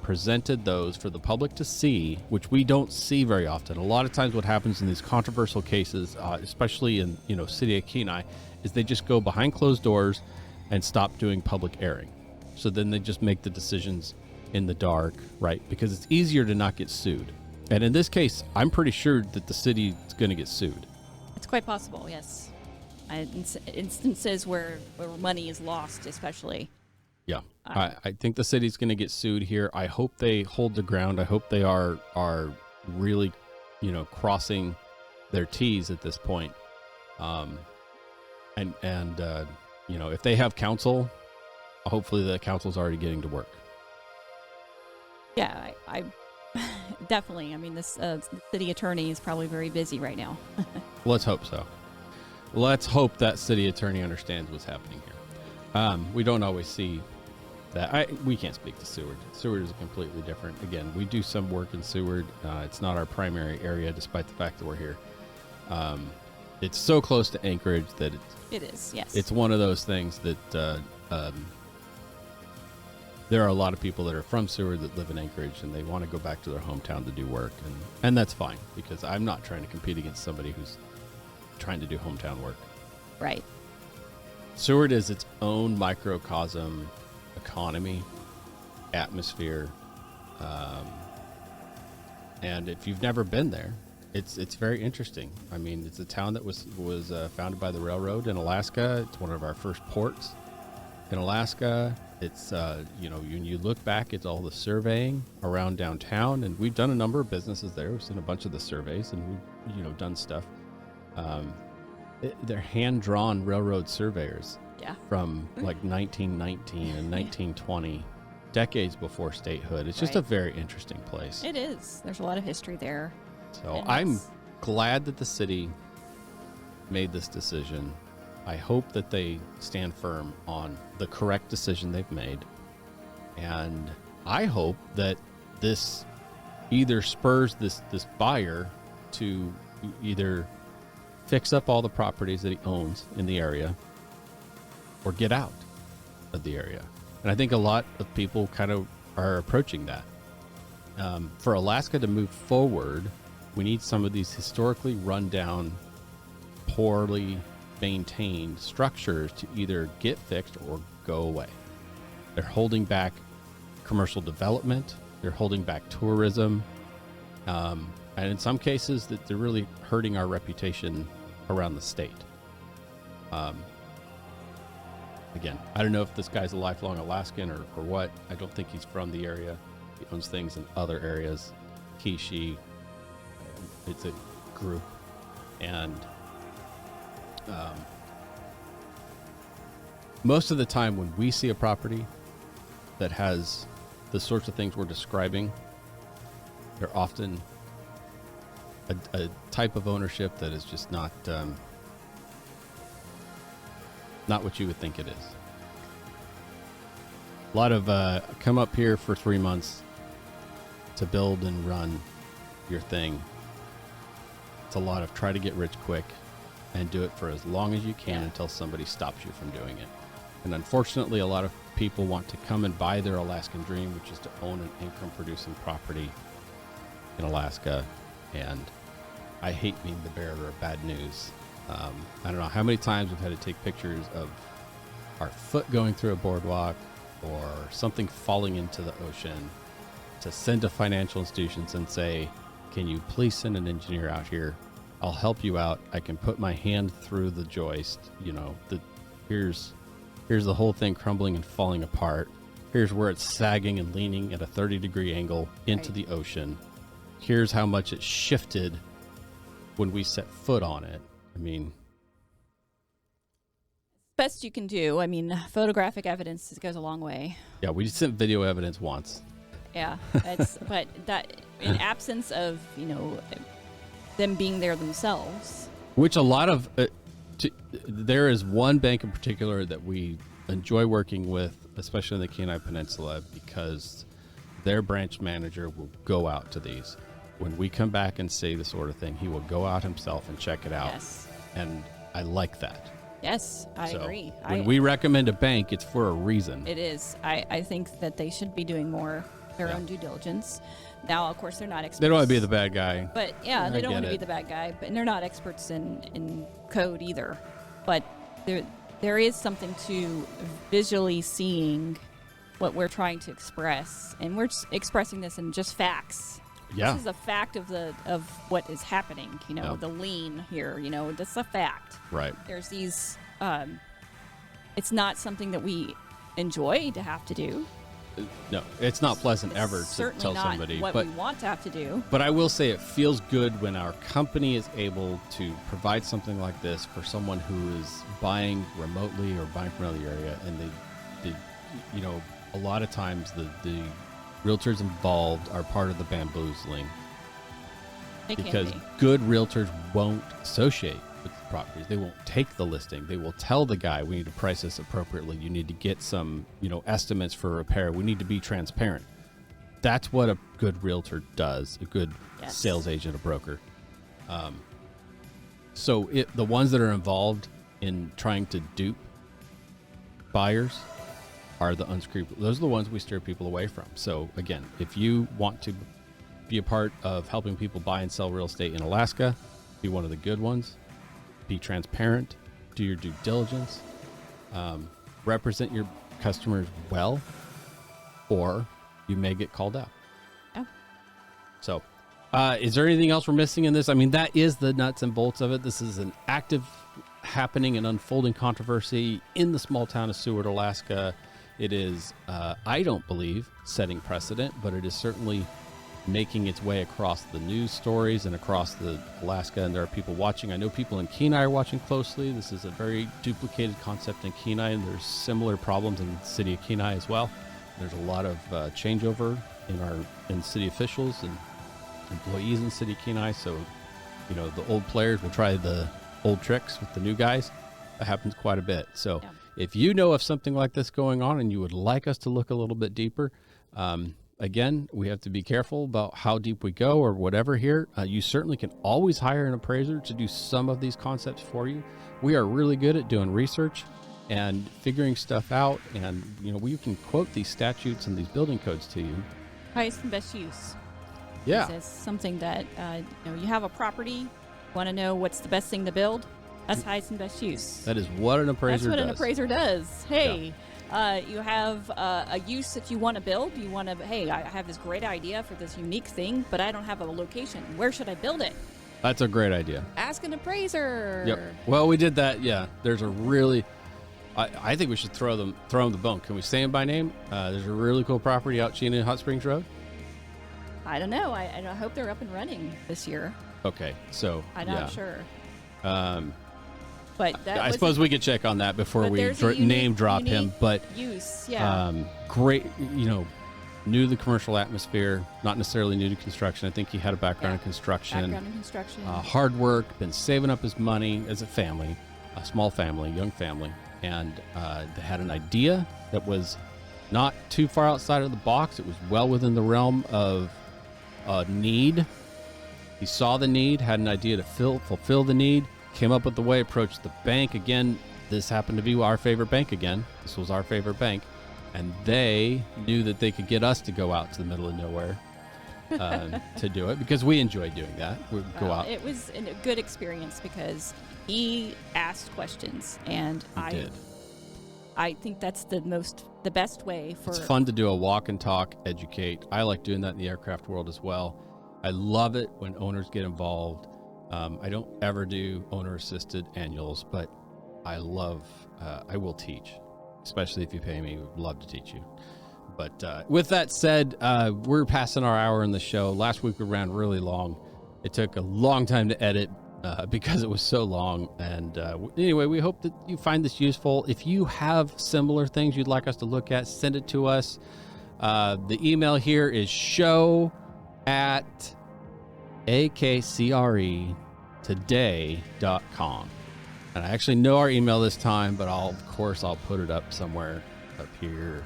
presented those for the public to see, which we don't see very often. A lot of times what happens in these controversial cases, especially in City of Kenai, is they just go behind closed doors and stop doing public airing. So then they just make the decisions in the dark, right? Because it's easier to not get sued. And in this case, I'm pretty sure that the city is going to get sued. It's quite possible, yes. Instances where money is lost, especially. Yeah, I think the city's going to get sued here. I hope they hold the ground. I hope they are really, crossing their T's at this point. If they have counsel, hopefully the council's already getting to work. Yeah, I definitely. I mean, this the city attorney is probably very busy right now. Let's hope so. Let's hope that city attorney understands what's happening here. We don't always see that. We can't speak to Seward. Seward is completely different. Again, we do some work in Seward. It's not our primary area, despite the fact that we're here. It's so close to Anchorage that it is. Yes, it's one of those things that there are a lot of people that are from Seward that live in Anchorage, and they want to go back to their hometown to do work, and that's fine, because I'm not trying to compete against somebody who's trying to do hometown work. Right. Seward is its own microcosm economy, atmosphere, and if you've never been there, it's very interesting. I mean, it's a town that was founded by the railroad in Alaska. It's one of our first ports in Alaska. It's when you look back, it's all the surveying around downtown, and we've done a number of businesses there. We've seen a bunch of the surveys, and we've done stuff. They're hand-drawn railroad surveyors from like 1919 and 1920, decades before statehood. It's just a very interesting place. It is. There's a lot of history there. So I'm glad that the city made this decision. I hope that they stand firm on the correct decision they've made. And I hope that this either spurs this buyer to either fix up all the properties that he owns in the area or get out of the area. And I think a lot of people kind of are approaching that. For Alaska to move forward, we need some of these historically run down, poorly maintained structures to either get fixed or go away. They're holding back commercial development. They're holding back tourism. And in some cases, that they're really hurting our reputation around the state. Again, I don't know if this guy's a lifelong Alaskan or what. I don't think he's from the area. He owns things in other areas. He, she, it's a group. And most of the time when we see a property that has the sorts of things we're describing, they're often a type of ownership that is just not what you would think it is. A lot of come up here for 3 months, to build and run your thing. It's a lot of try to get rich quick and do it for as long as you can until somebody stops you from doing it. And unfortunately, a lot of people want to come and buy their Alaskan dream, which is to own an income producing property in Alaska. And I hate being the bearer of bad news. I don't know how many times we've had to take pictures of our foot going through a boardwalk or something falling into the ocean to send to financial institutions and say, can you please send an engineer out here? I'll help you out. I can put my hand through the joist. You know, here's the whole thing crumbling and falling apart. Here's where it's sagging and leaning at a 30-degree angle into the ocean. Here's how much it shifted when we set foot on it. I mean, best you can do. I mean, photographic evidence goes a long way. Yeah, we sent video evidence once. Yeah, but that in absence of, you know, them being there themselves. Which a lot of, there is one bank in particular that we enjoy working with, especially in the Kenai Peninsula, because their branch manager will go out to these. When we come back and say the sort of thing, he will go out himself and check it out. Yes. And I like that. Yes, I agree. When we recommend a bank, it's for a reason. It is. I think that they should be doing more their own due diligence. Now, of course, they're not experts. They don't want to be the bad guy. But yeah, they don't want to be the bad guy. But they're not experts in code either. But there is something to visually seeing what we're trying to express, and we're just expressing this in just facts. Yeah. This is a fact of what is happening. You know, the lean here. You know, that's a fact. Right. There's these. It's not something that we enjoy to have to do. No, it's not pleasant ever to tell not somebody. What we want to have to do. But I will say it feels good when our company is able to provide something like this for someone who is buying remotely or buying from another area, and they you know, a lot of times the realtors involved are part of the bamboozling. Because good realtors won't associate with the properties. They won't take the listing. They will tell the guy, we need to price this appropriately. You need to get some, you know, estimates for repair. We need to be transparent. That's what a good realtor does, a good sales agent, a broker. So the ones that are involved in trying to dupe buyers are the unscrupulous. Those are the ones we steer people away from. So again, if you want to be a part of helping people buy and sell real estate in Alaska, be one of the good ones. Be transparent, do your due diligence, represent your customers well, or you may get called out. Yeah. So, is there anything else we're missing in this? I mean, that is the nuts and bolts of it. This is an active, happening and unfolding controversy in the small town of Seward, Alaska. It is, I don't believe, setting precedent, but it is certainly making its way across the news stories and across the Alaska, and there are people watching. I know people in Kenai are watching closely. This is a very duplicated concept in Kenai, and there's similar problems in the city of Kenai as well. There's a lot of changeover in city officials and employees in the city of Kenai. So, you know, the old players will try the old tricks with the new guys. That happens quite a bit. So if you know of something like this going on and you would like us to look a little bit deeper, again, we have to be careful about how deep we go or whatever here. You certainly can always hire an appraiser to do some of these concepts for you. We are really good at doing research and figuring stuff out. And, you know, we can quote these statutes and these building codes to you. Highest and best use. Yeah. It's something that, you know, you have a property, want to know what's the best thing to build. That's highest and best use. That is what an appraiser does. That's what an appraiser does. Hey. Yeah. You have a use that you want to build. You want to, hey, I have this great idea for this unique thing, but I don't have a location. Where should I build it? That's a great idea. Ask an appraiser. Yep. Well, we did that. Yeah. There's a really, I think we should throw them the bone. Can we say them by name? There's a really cool property out Chena Hot Springs Road. I don't know. I hope they're up and running this year. Okay. So I'm not sure. But I suppose we could check on that before we name drop him. But use, great, you know, new to the commercial atmosphere, not necessarily new to construction. I think he had a background in construction. Hard work, been saving up his money as a family, a small family, young family, and they had an idea that was not too far outside of the box. It was well within the realm of a need. He saw the need, had an idea to fulfill the need, came up with the way, approached the bank. Again, this happened to be our favorite bank again. This was our favorite bank. And they knew that they could get us to go out to the middle of nowhere to do it, because we enjoy doing that. We'd go out. It was a good experience because he asked questions, and I think that's the best way for. It's fun to do a walk and talk, educate. I like doing that in the aircraft world as well. I love it when owners get involved. I don't ever do owner-assisted annuals, but I will teach, especially if you pay me. Would love to teach you. But with that said, we're passing our hour in the show. Last week we ran really long. It took a long time to edit because it was so long. And anyway, we hope that you find this useful. If you have similar things you'd like us to look at, send it to us. The email here is show@akcretoday.com. And I actually know our email this time, but I'll put it up somewhere up here,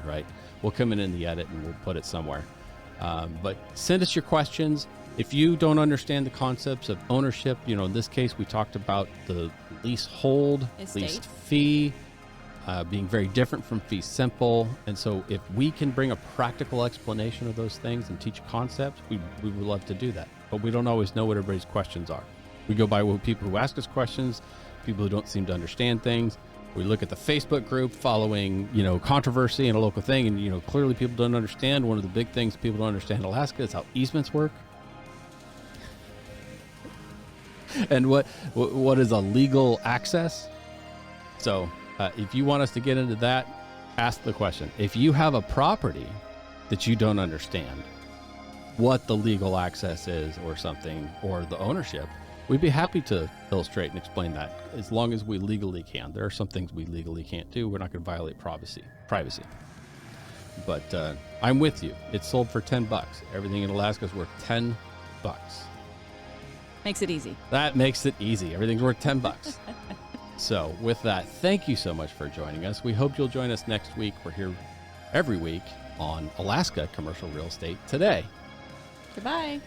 right? We'll come in the edit and we'll put it somewhere. But send us your questions. If you don't understand the concepts of ownership, in this case, we talked about the leasehold, lease fee, being very different from fee simple. And so if we can bring a practical explanation of those things and teach concepts, we would love to do that. But we don't always know what everybody's questions are. We go by people who ask us questions, people who don't seem to understand things. We look at the Facebook group following, controversy in a local thing. And, clearly people don't understand. One of the big things people don't understand in Alaska is how easements work. And what is a legal access. So if you want us to get into that, ask the question. If you have a property that you don't understand what the legal access is or something, or the ownership, we'd be happy to illustrate and explain that, as long as we legally can. There are some things we legally can't do. We're not going to violate privacy. But I'm with you. It's sold for $10. Everything in Alaska is worth $10. Makes it easy. That makes it easy. Everything's worth $10. So with that, thank you so much for joining us. We hope you'll join us next week. We're here every week on Alaska Commercial Real Estate Today. Goodbye.